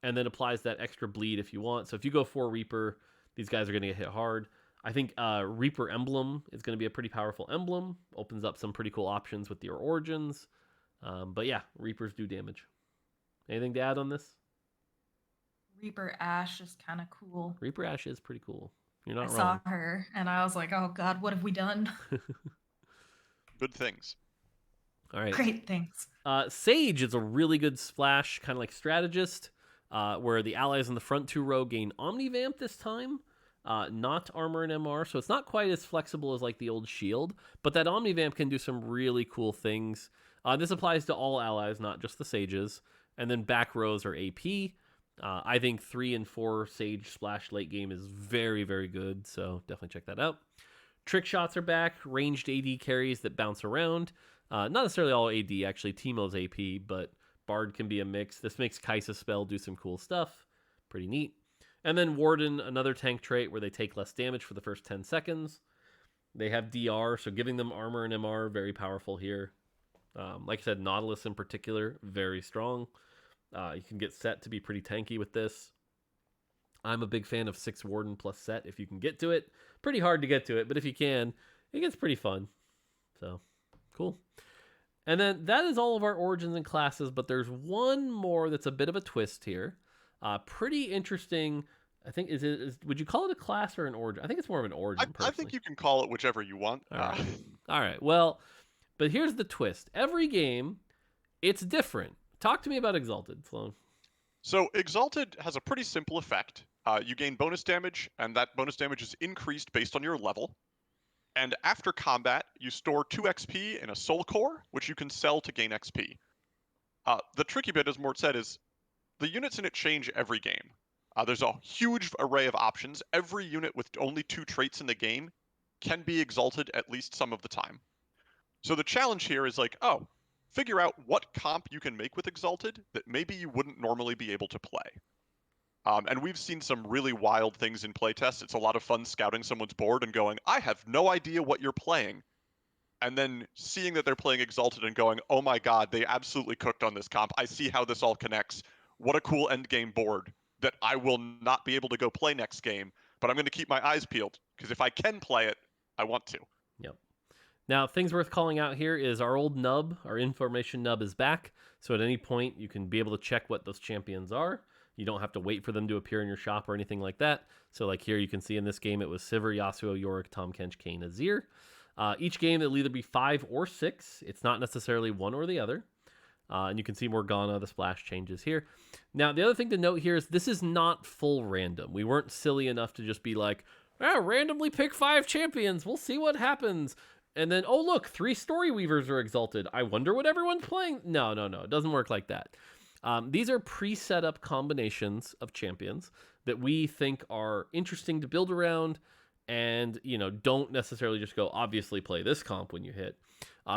And then applies that extra bleed if you want. So if you go 4 Reaper, these guys are going to get hit hard. I think Reaper Emblem is going to be a pretty powerful emblem. Opens up some pretty cool options with your origins. But yeah, Reapers do damage. Anything to add on this? Reaper Ash is kind of cool. Reaper Ash is pretty cool. You're not I wrong. saw her and I was like, oh God, what have we done? Good things. All right. Great things. Sage is a really good splash, kind of like strategist, where the allies in the front 2 row gain Omnivamp this time, not armor and MR, so it's not quite as flexible as like the old shield, but that Omnivamp can do some really cool things. This applies to all allies, not just the sages. And then back rows are AP. I think 3 and 4 Sage splash late game is very, very good, so definitely check that out. Trick shots are back, ranged AD carries that bounce around. Not necessarily all AD, actually. Teemo's AP, but Bard can be a mix. This makes Kai'Sa's spell do some cool stuff. Pretty neat. And then Warden, another tank trait where they take less damage for the first 10 seconds. They have DR, so giving them armor and MR, very powerful here. Like I said, Nautilus in particular, very strong. You can get set to be pretty tanky with this. I'm a big fan of 6 Warden plus set if you can get to it. Pretty hard to get to it, but if you can, it gets pretty fun. So, cool. And then that is all of our origins and classes, but there's one more that's a bit of a twist here. Pretty interesting. I think, would you call it a class or an origin? I think it's more of an origin, I think you can call it whichever you want. All right. All right. Well, but here's the twist. Every game, it's different. Talk to me about Exalted, Sloan. So Exalted has a pretty simple effect. You gain bonus damage, and that bonus damage is increased based on your level. And after combat, you store 2 XP in a soul core, which you can sell to gain XP. The tricky bit, as Mort said, is the units in it change every game. There's a huge array of options. Every unit with only 2 traits in the game can be exalted at least some of the time. So the challenge here is like, figure out what comp you can make with Exalted that maybe you wouldn't normally be able to play. And we've seen some really wild things in playtests. It's a lot of fun scouting someone's board and going, I have no idea what you're playing. And then seeing that they're playing Exalted and going, oh my god, they absolutely cooked on this comp. I see how this all connects. What a cool endgame board that I will not be able to go play next game, but I'm going to keep my eyes peeled, because if I can play it, I want to. Yep. Now, things worth calling out here is our old nub, our information nub is back. So at any point, you can be able to check what those champions are. You don't have to wait for them to appear in your shop or anything like that. So like here, you can see in this game, it was Sivir, Yasuo, Yorick, Tahm Kench, Kayn, Azir. Each game, it'll either be 5 or 6. It's not necessarily one or the other. And you can see Morgana, the splash changes here. Now, the other thing to note here is this is not full random. We weren't silly enough to just be like, randomly pick 5 champions. We'll see what happens. And then, oh, look, 3 Story Weavers are exalted. I wonder what everyone's playing. No. It doesn't work like that. These are pre-set up combinations of champions that we think are interesting to build around and, don't necessarily just go, obviously play this comp when you hit.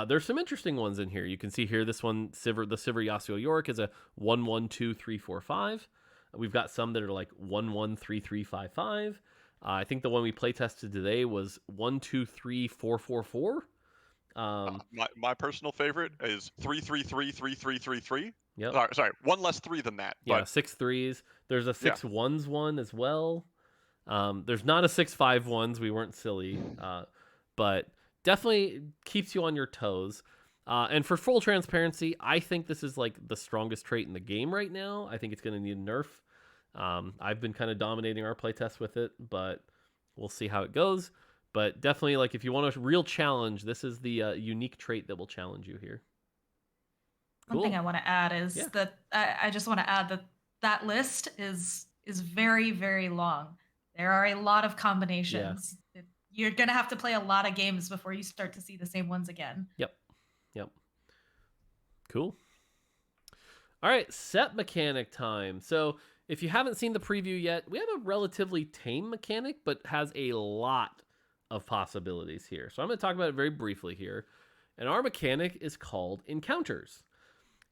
There's some interesting ones in here. You can see here, this one, the Sivir Yasuo Yorick is a 1-1-2-3-4-5. We've got some that are like 1-1-3-3-5-5. I think the one we play tested today was 1-2-3-4-4-4. My personal favorite is 3-3-3-3-3-3-3. Yep. Sorry, 1 less 3 than that. Yeah, But 6 3s. There's a 6 1s one as well. There's not a 6 5 1s. We weren't silly. But definitely keeps you on your toes. And for full transparency, I think this is like the strongest trait in the game right now. I think it's going to need a nerf. I've been kind of dominating our playtest with it, but we'll see how it goes. But definitely, like, if you want a real challenge, this is the unique trait that will challenge you here. Cool. One thing I want to add is that I just want to add that list is very, very long. There are a lot of combinations. Yeah. You're going to have to play a lot of games before you start to see the same ones again. Yep. Cool. All right, set mechanic time. So if you haven't seen the preview yet, we have a relatively tame mechanic, but has a lot of possibilities here. So I'm going to talk about it very briefly here. And our mechanic is called encounters.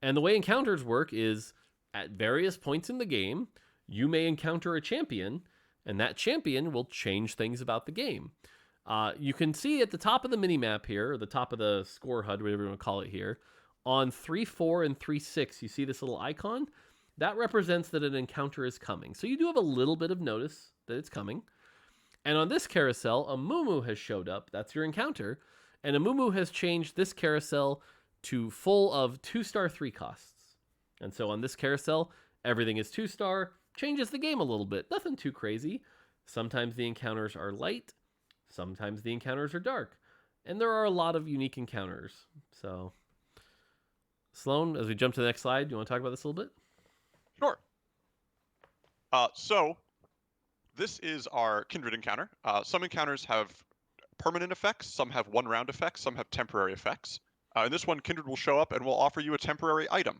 And the way encounters work is at various points in the game, you may encounter a champion, and that champion will change things about the game. You can see at the top of the minimap here, or the top of the score HUD, whatever you want to call it here, on 3-4 and 3-6, you see this little icon? That represents that an encounter is coming. So you do have a little bit of notice that it's coming. And on this carousel, a Mumu has showed up. That's your encounter. And a Mumu has changed this carousel to full of 2-star 3 costs. And so on this carousel, everything is 2-star. Changes the game a little bit. Nothing too crazy. Sometimes the encounters are light. Sometimes the encounters are dark. And there are a lot of unique encounters. So, Sloan, as we jump to the next slide, do you want to talk about this a little bit? Sure. So this is our Kindred encounter. Some encounters have permanent effects, some have one-round effects, some have temporary effects. In this one, Kindred will show up and will offer you a temporary item.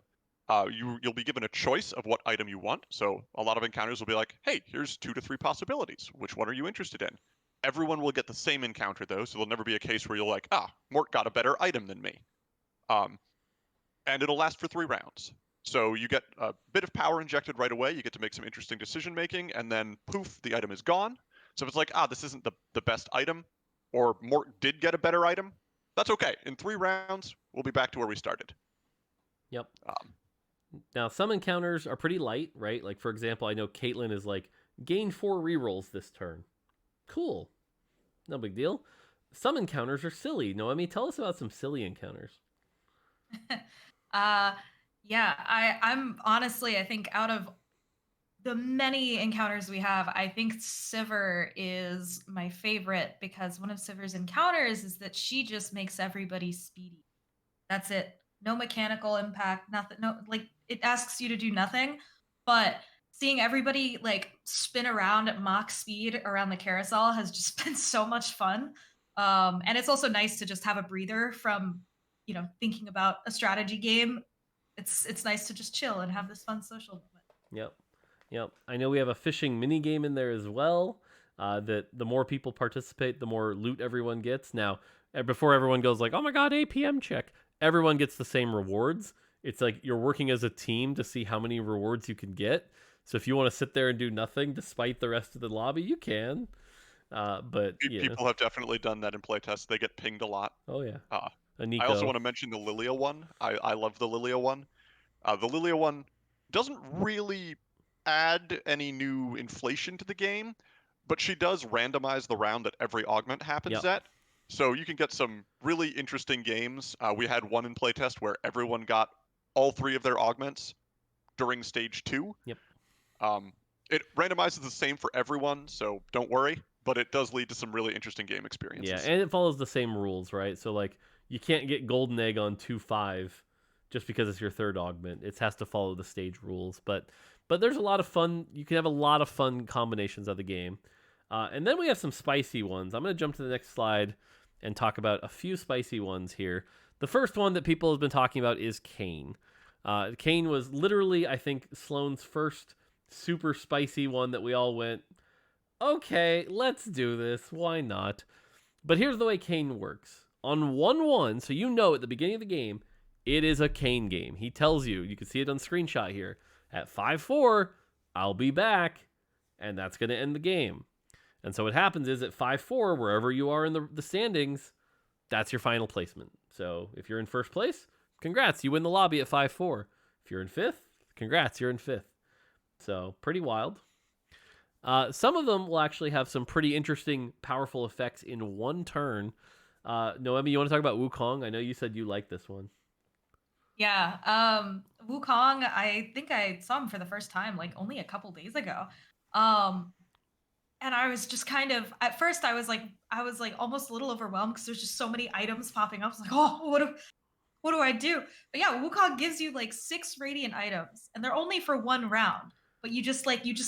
You'll be given a choice of what item you want. So a lot of encounters will be like, hey, here's 2 to 3 possibilities. Which one are you interested in? Everyone will get the same encounter though, so there'll never be a case where you're like, Mort got a better item than me. And it'll last for 3 rounds. So you get a bit of power injected right away, you get to make some interesting decision making, and then poof, the item is gone. So if it's like, this isn't the best item, or Mort did get a better item, that's okay. In 3 rounds, we'll be back to where we started. Yep. Now, some encounters are pretty light, right? Like, for example, I know Caitlyn is like, gain 4 rerolls this turn. Cool. No big deal. Some encounters are silly. Noemi, tell us about some silly encounters. Yeah, I'm honestly, I think out of the many encounters we have, I think Sivir is my favorite because one of Sivir's encounters is that she just makes everybody speedy. That's it. No mechanical impact, nothing. No, like it asks you to do nothing, but seeing everybody like spin around at Mach speed around the carousel has just been so much fun. And it's also nice to just have a breather from, thinking about a strategy game. It's nice to just chill and have this fun social moment. Yep. I know we have a fishing mini game in there as well. That the more people participate, the more loot everyone gets. Now, before everyone goes like, "Oh my god, APM check," everyone gets the same rewards. It's like you're working as a team to see how many rewards you can get. So if you want to sit there and do nothing despite the rest of the lobby, you can. But people have definitely done that in playtests. They get pinged a lot. Oh yeah. I also want to mention the Lilia one. I love the Lilia one. The Lilia one doesn't really add any new inflation to the game, but she does randomize the round that every augment happens at. So you can get some really interesting games. We had one in playtest where everyone got all 3 of their augments during stage 2. Yep. It randomizes the same for everyone, so don't worry, but it does lead to some really interesting game experiences. Yeah, and it follows the same rules, right? So like you can't get golden egg on 2-5 just because it's your 3rd augment. It has to follow the stage rules, but there's a lot of fun. You can have a lot of fun combinations of the game. And then we have some spicy ones. I'm going to jump to the next slide and talk about a few spicy ones here. The first one that people have been talking about is Kayn. Kayn was literally, I think, Sloan's first super spicy one that we all went, okay, let's do this. Why not? But here's the way Kayn works. On 1-1, so you know at the beginning of the game, it is a Kayn game. He tells you, you can see it on screenshot here, at 5-4, I'll be back, and that's going to end the game. And so what happens is at 5-4, wherever you are in the standings, that's your final placement. So if you're in first place, congrats, you win the lobby at 5-4. If you're in 5th, congrats, you're in 5th. So pretty wild. Some of them will actually have some pretty interesting, powerful effects in one turn. Noemi, you want to talk about Wukong? I know you said you like this one. Yeah, Wukong, I think I saw him for the first time like only a couple days ago. And I was just kind of, at first I was like almost a little overwhelmed because there's just so many items popping up. I was like, oh, what do I do? But yeah, Wukong gives you like 6 radiant items and they're only for 1 round. But you just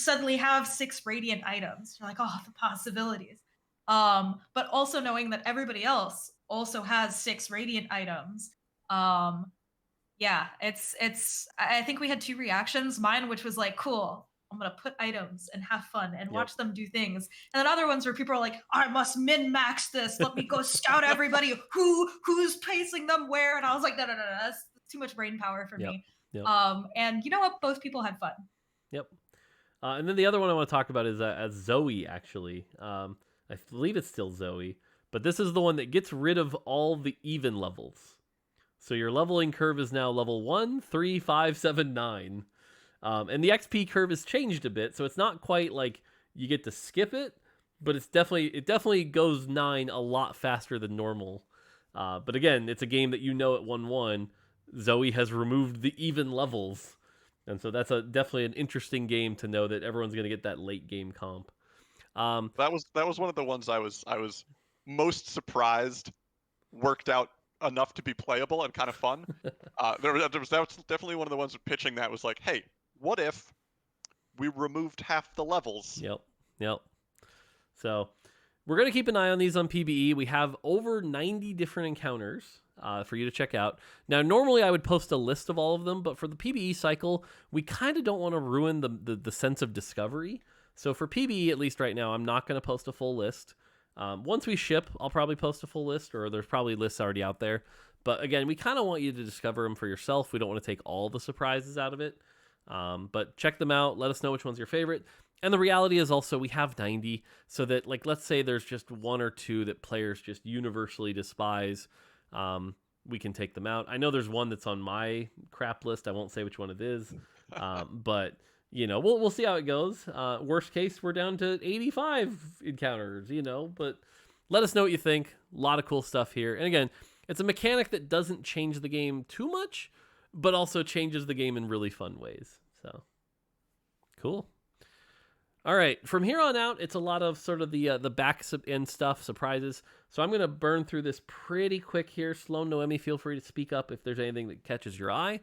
suddenly have 6 radiant items. You're like, oh, the possibilities. But also knowing that everybody else also has 6 radiant items. Yeah, it's I think we had 2 reactions. Mine, which was like, cool, I'm gonna put items and have fun and watch them do things. And then other ones where people are like, I must min-max this. Let me go scout everybody who's placing them where. And I was like, no, that's too much brain power for me. Yep. And you know what? Both people had fun. Yep. And then the other one I want to talk about is Zoe, actually. I believe it's still Zoe. But this is the one that gets rid of all the even levels. So your leveling curve is now level 1, 3, 5, 7, 9. And the XP curve has changed a bit. So it's not quite like you get to skip it. but it definitely goes 9 a lot faster than normal. But again, it's a game that at 1-1, Zoe has removed the even levels, and so that's definitely an interesting game to know that everyone's going to get that late game comp. That was one of the ones I was most surprised worked out enough to be playable and kind of fun. That was definitely one of the ones with pitching that was like, hey, what if we removed half the levels? Yep. So we're going to keep an eye on these on PBE. We have over 90 different encounters for you to check out. Now, normally I would post a list of all of them, but for the PBE cycle, we kind of don't want to ruin the sense of discovery. So for PBE, at least right now, I'm not going to post a full list. Once we ship, I'll probably post a full list, or there's probably lists already out there. But again, we kind of want you to discover them for yourself. We don't want to take all the surprises out of it. But check them out. Let us know which one's your favorite. And the reality is also we have 90, so that, like, let's say there's just 1 or 2 that players just universally despise. We can take them out. I know there's one that's on my crap list. I won't say which one it is. But we'll see how it goes. Worst case, we're down to 85 encounters, but let us know what you think. A lot of cool stuff here. And again, it's a mechanic that doesn't change the game too much, but also changes the game in really fun ways. So cool. All right, from here on out, it's a lot of sort of the back end stuff, surprises. So I'm going to burn through this pretty quick here. Sloan, Noemi, feel free to speak up if there's anything that catches your eye.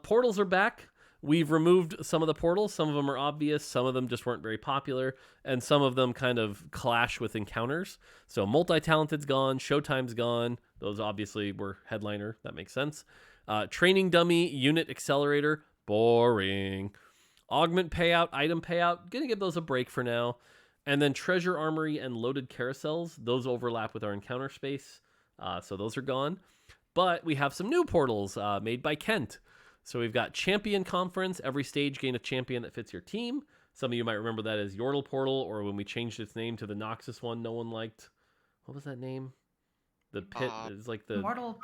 Portals are back. We've removed some of the portals. Some of them are obvious. Some of them just weren't very popular. And some of them kind of clash with encounters. So Multi-Talented's gone. Showtime's gone. Those obviously were headliner. That makes sense. Training Dummy, Unit Accelerator, boring. Augment Payout, Item Payout, gonna give those a break for now. And then Treasure Armory and Loaded Carousels, those overlap with our encounter space. So those are gone. But we have some new portals made by Kent. So we've got Champion Conference. Every stage gain a champion that fits your team. Some of you might remember that as Yordle Portal, or when we changed its name to the Noxus one no one liked. What was that name? The pit is like the... Mortal...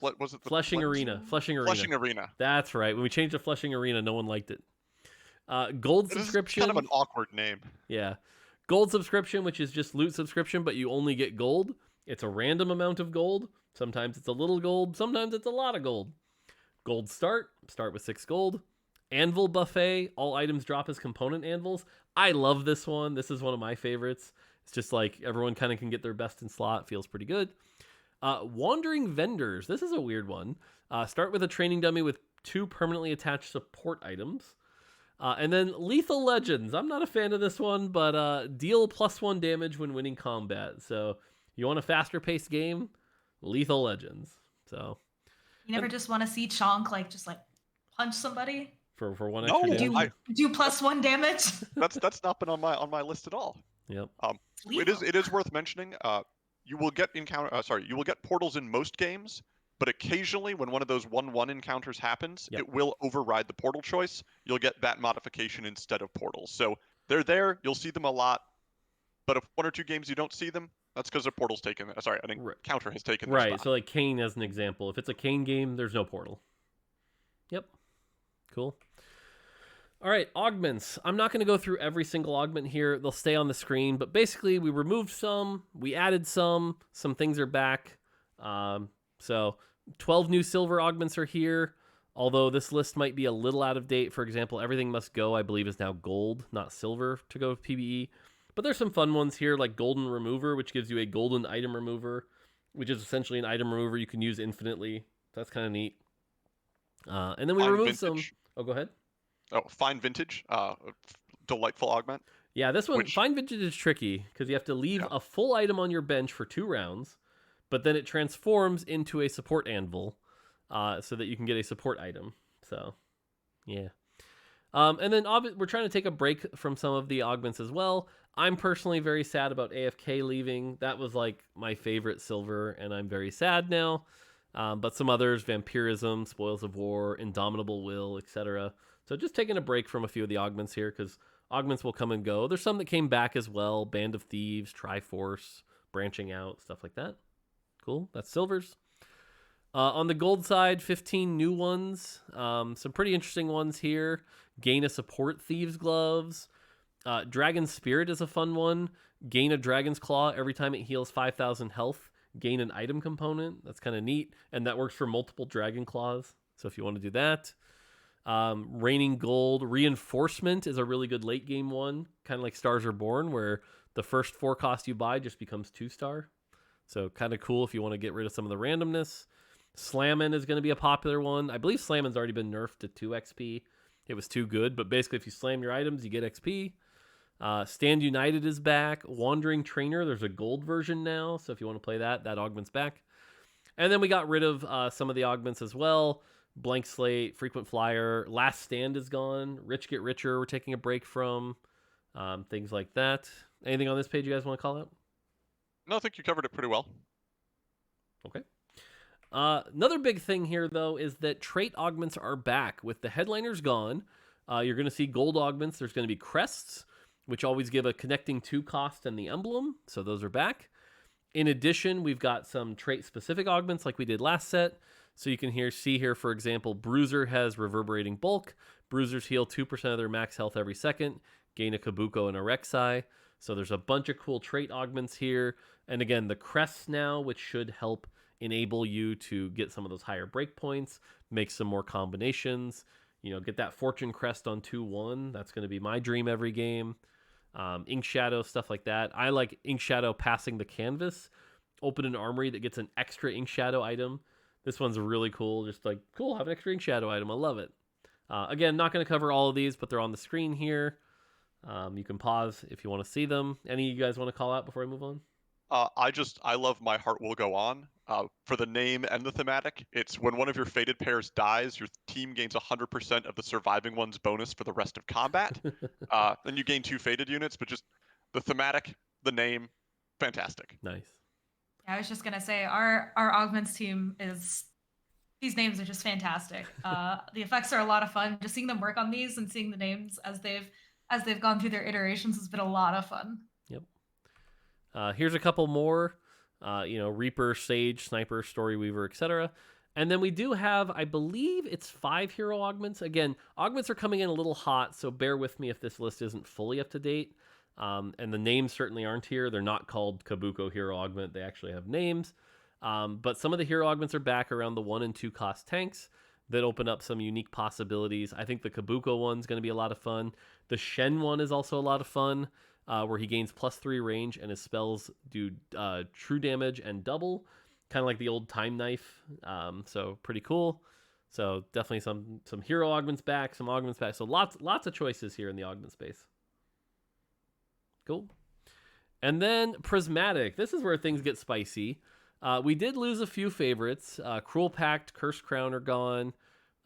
Was it the Flushing Arena. Flushing Arena. Flushing Arena. That's right. When we changed to Flushing Arena, no one liked it. Gold subscription. Kind of an awkward name. Yeah. Gold subscription, which is just loot subscription, but you only get gold. It's a random amount of gold. Sometimes it's a little gold. Sometimes it's a lot of gold. Gold start with 6 gold. Anvil buffet. All items drop as component anvils. I love this one. This is one of my favorites. It's just like everyone kind of can get their best in slot. Feels pretty good. Wandering vendors. This is a weird one. Start with a training dummy with 2 permanently attached support items. And then Lethal Legends. I'm not a fan of this one, but deal +1 damage when winning combat. So you want a faster paced game? Lethal Legends. So you never just want to see Chonk just punch somebody for one extra damage. Do +1 damage. That's not been on my list at all. Yep. It is worth mentioning. You will get portals in most games. But occasionally, when one of those 1-1 encounters happens, It will override the portal choice. You'll get that modification instead of portals. So they're there. You'll see them a lot. But if 1 or 2 games you don't see them, that's because a portal's taken. An encounter has taken. Right. Spot. So like Kane as an example. If it's a Kane game, there's no portal. Yep. Cool. All right, augments. I'm not going to go through every single augment here. They'll stay on the screen. But basically, we removed some. We added some. Some things are back. So 12 new silver augments are here, although this list might be a little out of date. For example, Everything Must Go, I believe, is now gold, not silver, to go with PBE. But there's some fun ones here, like Golden Remover, which gives you a golden item remover, which is essentially an item remover you can use infinitely. That's kind of neat. And then we removed some... Oh, go ahead. Oh, Fine Vintage, delightful augment. Yeah, this one, Fine Vintage is tricky, because you have to leave a full item on your bench for 2 rounds, but then it transforms into a support anvil, so that you can get a support item. So, yeah. And then we're trying to take a break from some of the augments as well. I'm personally very sad about AFK leaving. That was like my favorite silver, and I'm very sad now. But some others, Vampirism, Spoils of War, Indomitable Will, etc. So just taking a break from a few of the augments here, because augments will come and go. There's some that came back as well. Band of Thieves, Triforce, Branching Out, stuff like that. Cool. That's silvers. On the gold side, 15 new ones. Some pretty interesting ones here. Gain a support Thieves Gloves. Dragon Spirit is a fun one. Gain a Dragon's Claw every time it heals 5,000 health. Gain an item component. That's kind of neat. And that works for multiple Dragon Claws. So if you want to do that. Raining Gold. Reinforcement is a really good late game one. Kind of like Stars Are Born, where the first 4 cost you buy just becomes 2-star. So kind of cool if you want to get rid of some of the randomness. Slammin' is going to be a popular one. I believe Slammin's already been nerfed to 2 XP. It was too good, but basically if you slam your items, you get XP. Stand United is back. Wandering Trainer, there's a gold version now, so if you want to play that, that augment's back. And then we got rid of some of the augments as well. Blank Slate, Frequent Flyer, Last Stand is gone. Rich Get Richer, we're taking a break from. Things like that. Anything on this page you guys want to call out? No, I think you covered it pretty well. Okay. Another big thing here, though, is that trait augments are back. With the headliners gone, you're going to see gold augments. There's going to be crests, which always give a connecting 2 cost and the emblem. So those are back. In addition, we've got some trait-specific augments like we did last set. So you can see here, for example, Bruiser has Reverberating Bulk. Bruisers heal 2% of their max health every second. Gain a Kabuko and a Rek'Sai. So there's a bunch of cool trait augments here. And again, the crests now, which should help enable you to get some of those higher breakpoints, make some more combinations, get that Fortune Crest on 2-1. That's going to be my dream every game. Ink Shadow, stuff like that. I like Ink Shadow passing the canvas. Open an armory that gets an extra Ink Shadow item. This one's really cool. Just like, cool, have an extra Ink Shadow item. I love it. Again, not going to cover all of these, but they're on the screen here. You can pause if you want to see them. Any of you guys want to call out before I move on? I love My Heart Will Go On. For the name and the thematic, it's when one of your fated pairs dies, your team gains 100% of the surviving one's bonus for the rest of combat. Then you gain 2 fated units, but just the thematic, the name, fantastic. Nice. Yeah, I was just gonna say our augments team is, these names are just fantastic. The effects are a lot of fun. Just seeing them work on these and seeing the names as they've gone through their iterations has been a lot of fun. Yep. Here's a couple more. Reaper, Sage, Sniper, Story Weaver, etc. And then we do have, I believe it's 5 hero augments. Again, augments are coming in a little hot, so bear with me if this list isn't fully up to date. And the names certainly aren't here. They're not called Kabuko Hero Augment. They actually have names. But some of the hero augments are back around the 1 and 2 cost tanks that open up some unique possibilities. I think the Kabuko one's going to be a lot of fun. The Shen one is also a lot of fun. Where he gains +3 range and his spells do true damage and double, kind of like the old Time Knife. So pretty cool. So definitely some hero augments back, some augments back. So lots of choices here in the augment space. Cool. And then Prismatic. This is where things get spicy. We did lose a few favorites. Cruel Pact, Cursed Crown are gone.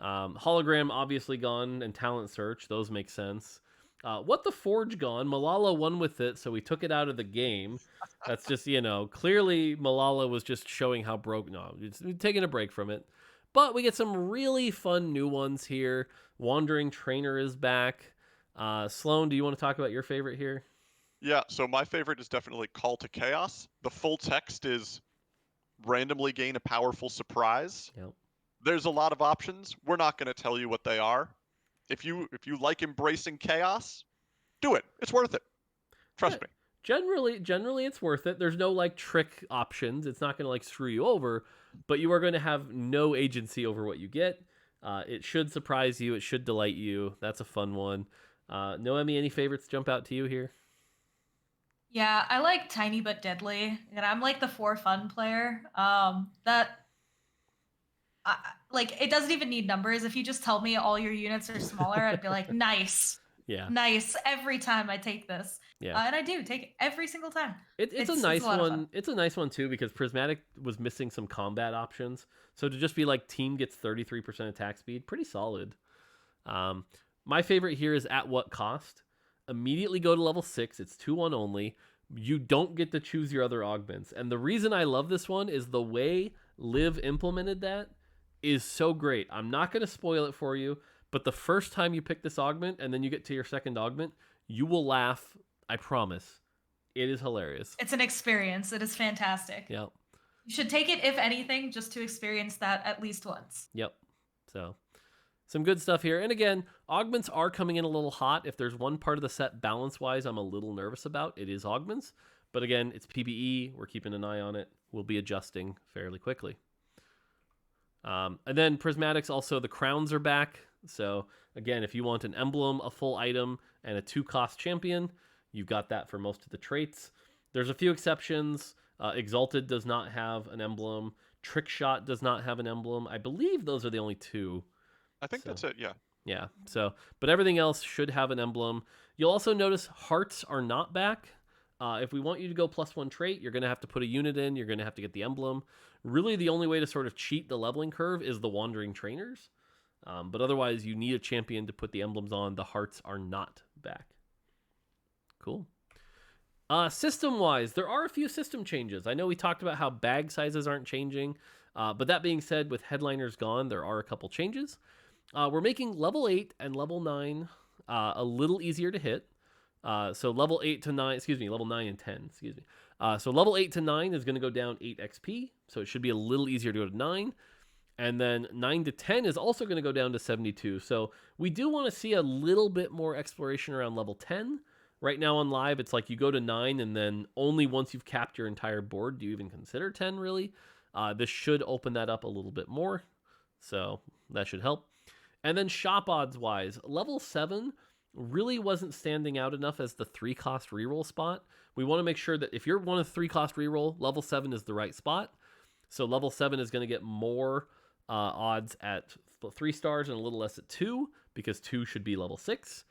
Hologram obviously gone, and Talent Search. Those make sense. What the Forge gone. Malala won with it, so we took it out of the game. That's just, clearly Malala was just showing how broke. No, it's taking a break from it. But we get some really fun new ones here. Wandering Trainer is back. Sloan, do you want to talk about your favorite here? Yeah, so my favorite is definitely Call to Chaos. The full text is randomly gain a powerful surprise. Yep. There's a lot of options. We're not going to tell you what they are. If you like embracing chaos, do it. It's worth it. Trust me. Generally it's worth it. There's no trick options. It's not going to screw you over, but you are going to have no agency over what you get. It should surprise you. It should delight you. That's a fun one. Noemi, any favorites jump out to you here? Yeah, I like Tiny But Deadly, and I'm the for fun player. It doesn't even need numbers. If you just tell me all your units are smaller, I'd be like, nice. Yeah. Nice. Every time I take this. Yeah. And I do take it every single time. It's a nice one. It's a nice one too, because Prismatic was missing some combat options. So to just be team gets 33% attack speed, pretty solid. My favorite here is At What Cost. Immediately go to level 6. It's 2-1 only. You don't get to choose your other augments. And the reason I love this one is the way Liv implemented that is so great. I'm not going to spoil it for you, but the first time you pick this augment and then you get to your second augment, you will laugh. I promise. It is hilarious. It's an experience. It is fantastic. Yep. You should take it, if anything, just to experience that at least once. Yep. So some good stuff here. And again, augments are coming in a little hot. If there's one part of the set balance-wise I'm a little nervous about, it is augments. But again, it's PBE. We're keeping an eye on it. We'll be adjusting fairly quickly. And then prismatics, also the crowns are back. So again, if you want an emblem, a full item, and a 2-cost champion, you've got that for most of the traits. There's a few exceptions. Exalted does not have an emblem. Trick Shot does not have an emblem. I believe those are the only two. I think that's it, yeah. Yeah, so, but everything else should have an emblem. You'll also notice hearts are not back. If we want you to go +1 trait, you're going to have to put a unit in. You're going to have to get the emblem. Really, the only way to sort of cheat the leveling curve is the Wandering Trainers. But otherwise, you need a champion to put the emblems on. The hearts are not back. Cool. System-wise, there are a few system changes. I know we talked about how bag sizes aren't changing. But that being said, with headliners gone, there are a couple changes. We're making level 8 and level 9 a little easier to hit. So level 8 to 9, level 9 and 10, so level 8 to 9 is going to go down 8 XP, so it should be a little easier to go to 9. And then 9 to 10 is also going to go down to 72. So we do want to see a little bit more exploration around level 10. Right now on live, it's like you go to 9, and then only once you've capped your entire board do you even consider 10, really. This should open that up a little bit more, so that should help. And then shop odds-wise, level 7 really wasn't standing out enough as the 3-cost reroll spot. We want to make sure that if you're one of 3-cost reroll, level 7 is the right spot. So level 7 is going to get more odds at 3 stars and a little less at 2, because 2 should be level 6.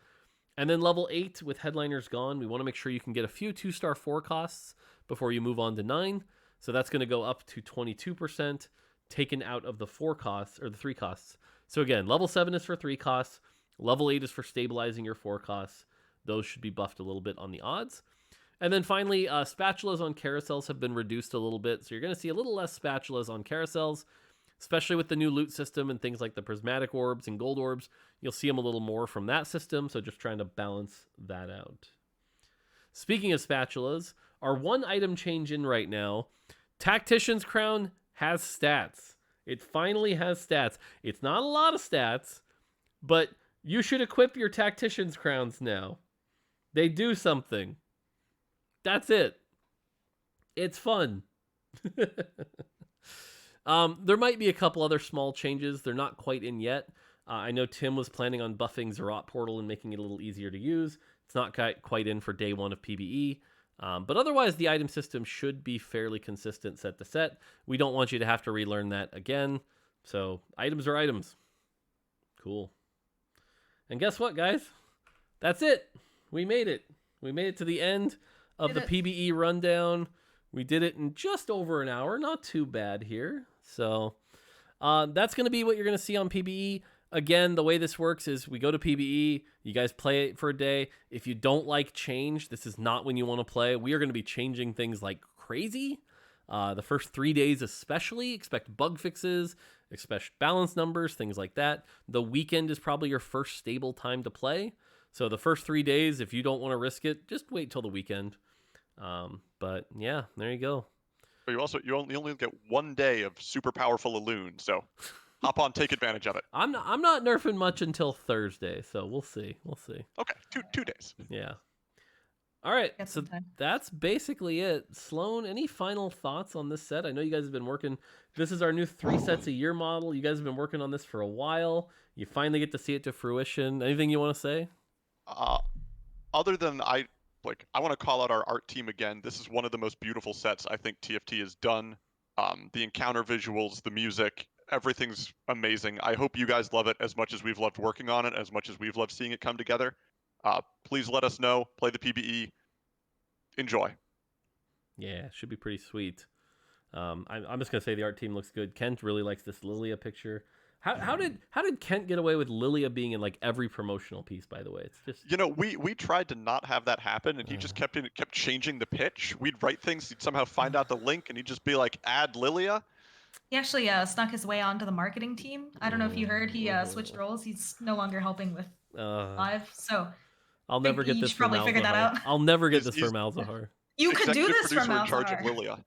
And then level 8, with headliners gone, we want to make sure you can get a few 2-star 4 costs before you move on to 9. So that's going to go up to 22%, taken out of the 4 costs, or the 3 costs. So again, level 7 is for 3 costs. Level 8 is for stabilizing your 4 costs. Those should be buffed a little bit on the odds. And then finally, spatulas on carousels have been reduced a little bit. So you're going to see a little less spatulas on carousels, especially with the new loot system and things like the prismatic orbs and gold orbs. You'll see them a little more from that system. So just trying to balance that out. Speaking of spatulas, our one item change in right now, Tactician's Crown has stats. It finally has stats. It's not a lot of stats, but you should equip your Tactician's Crowns now. They do something. That's it. It's fun. There might be a couple other small changes. They're not quite in yet. I know Tim was planning on buffing Zerat Portal and making it a little easier to use. It's not quite in for day 1 of PBE. But otherwise, the item system should be fairly consistent set to set. We don't want you to have to relearn that again. So items are items. Cool. And guess what, guys? That's it. We made it. We made it to the end of the PBE rundown. We did it in just over an hour. Not too bad here. So that's going to be what you're going to see on PBE. Again, the way this works is we go to PBE, you guys play it for a day. If you don't like change, this is not when you want to play. We are going to be changing things like crazy. The first 3 days especially, expect bug fixes, expect balance numbers, things like that. The weekend is probably your first stable time to play. So the first 3 days, if you don't want to risk it, just wait till the weekend. But yeah, there you go. But you only get 1 day of super powerful Elune, so hop on, take advantage of it. I'm not nerfing much until Thursday, so we'll see. Okay, two days. Yeah. All right, so that's basically it. Sloan, any final thoughts on this set? I know you guys have been working. This is our new 3 sets a year model. You guys have been working on this for a while. You finally get to see it to fruition. Anything you want to say? Other than I want to call out our art team again. This is one of the most beautiful sets I think TFT has done. The encounter visuals, the music, everything's amazing. I hope you guys love it as much as we've loved working on it, as much as we've loved seeing it come together. Please let us know. Play the PBE. Enjoy. Yeah, should be pretty sweet. I'm just gonna say the art team looks good. Kent really likes this Lilia picture. How did Kent get away with Lilia being in like every promotional piece? By the way, it's just we tried to not have that happen, and he just kept changing the pitch. We'd write things, he'd somehow find out the link, and he'd just be like, "Add Lilia." He actually snuck his way onto the marketing team. I don't know if you heard. He switched roles. He's no longer helping with live. So I'll never get this. Probably figured that out. I'll never get this for Malzahar. You could do this for Malzahar. In charge of Malzahar. Lilia.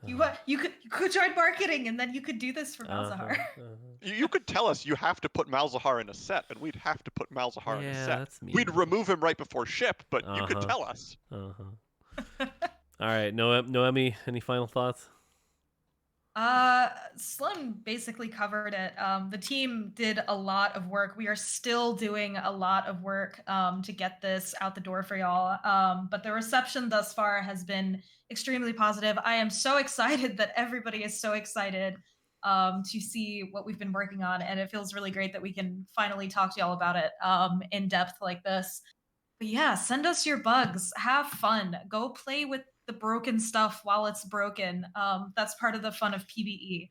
You could join marketing, and then you could do this for Malzahar. You could tell us you have to put Malzahar in a set, and we'd have to put Malzahar in a Yeah, set. that's mean. We'd remove him right before ship, but you could tell us. All right, Noemi, any final thoughts? Sloan basically covered it. The team did a lot of work. We are still doing a lot of work to get this out the door for y'all. But the reception thus far has been extremely positive. I am so excited that everybody is so excited to see what we've been working on, and it feels really great that we can finally talk to y'all about it in depth like this. But yeah, send us your bugs. Have fun. Go play with the broken stuff while it's broken. That's part of the fun of PBE.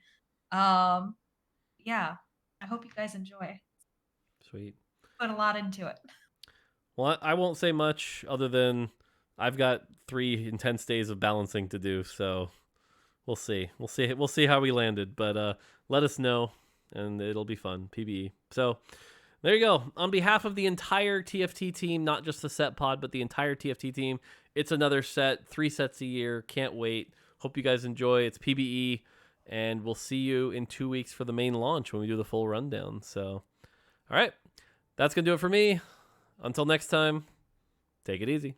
Yeah, I hope you guys enjoy. Sweet. Put a lot into it. Well, I won't say much other than I've got 3 intense days of balancing to do, so we'll see. We'll see how we landed, but let us know, and it'll be fun. PBE. So there you go. On behalf of the entire TFT team, not just the set pod, but the entire TFT team, it's another set, 3 sets a year. Can't wait. Hope you guys enjoy. It's PBE, and we'll see you in 2 weeks for the main launch when we do the full rundown. So, all right. That's going to do it for me. Until next time, take it easy.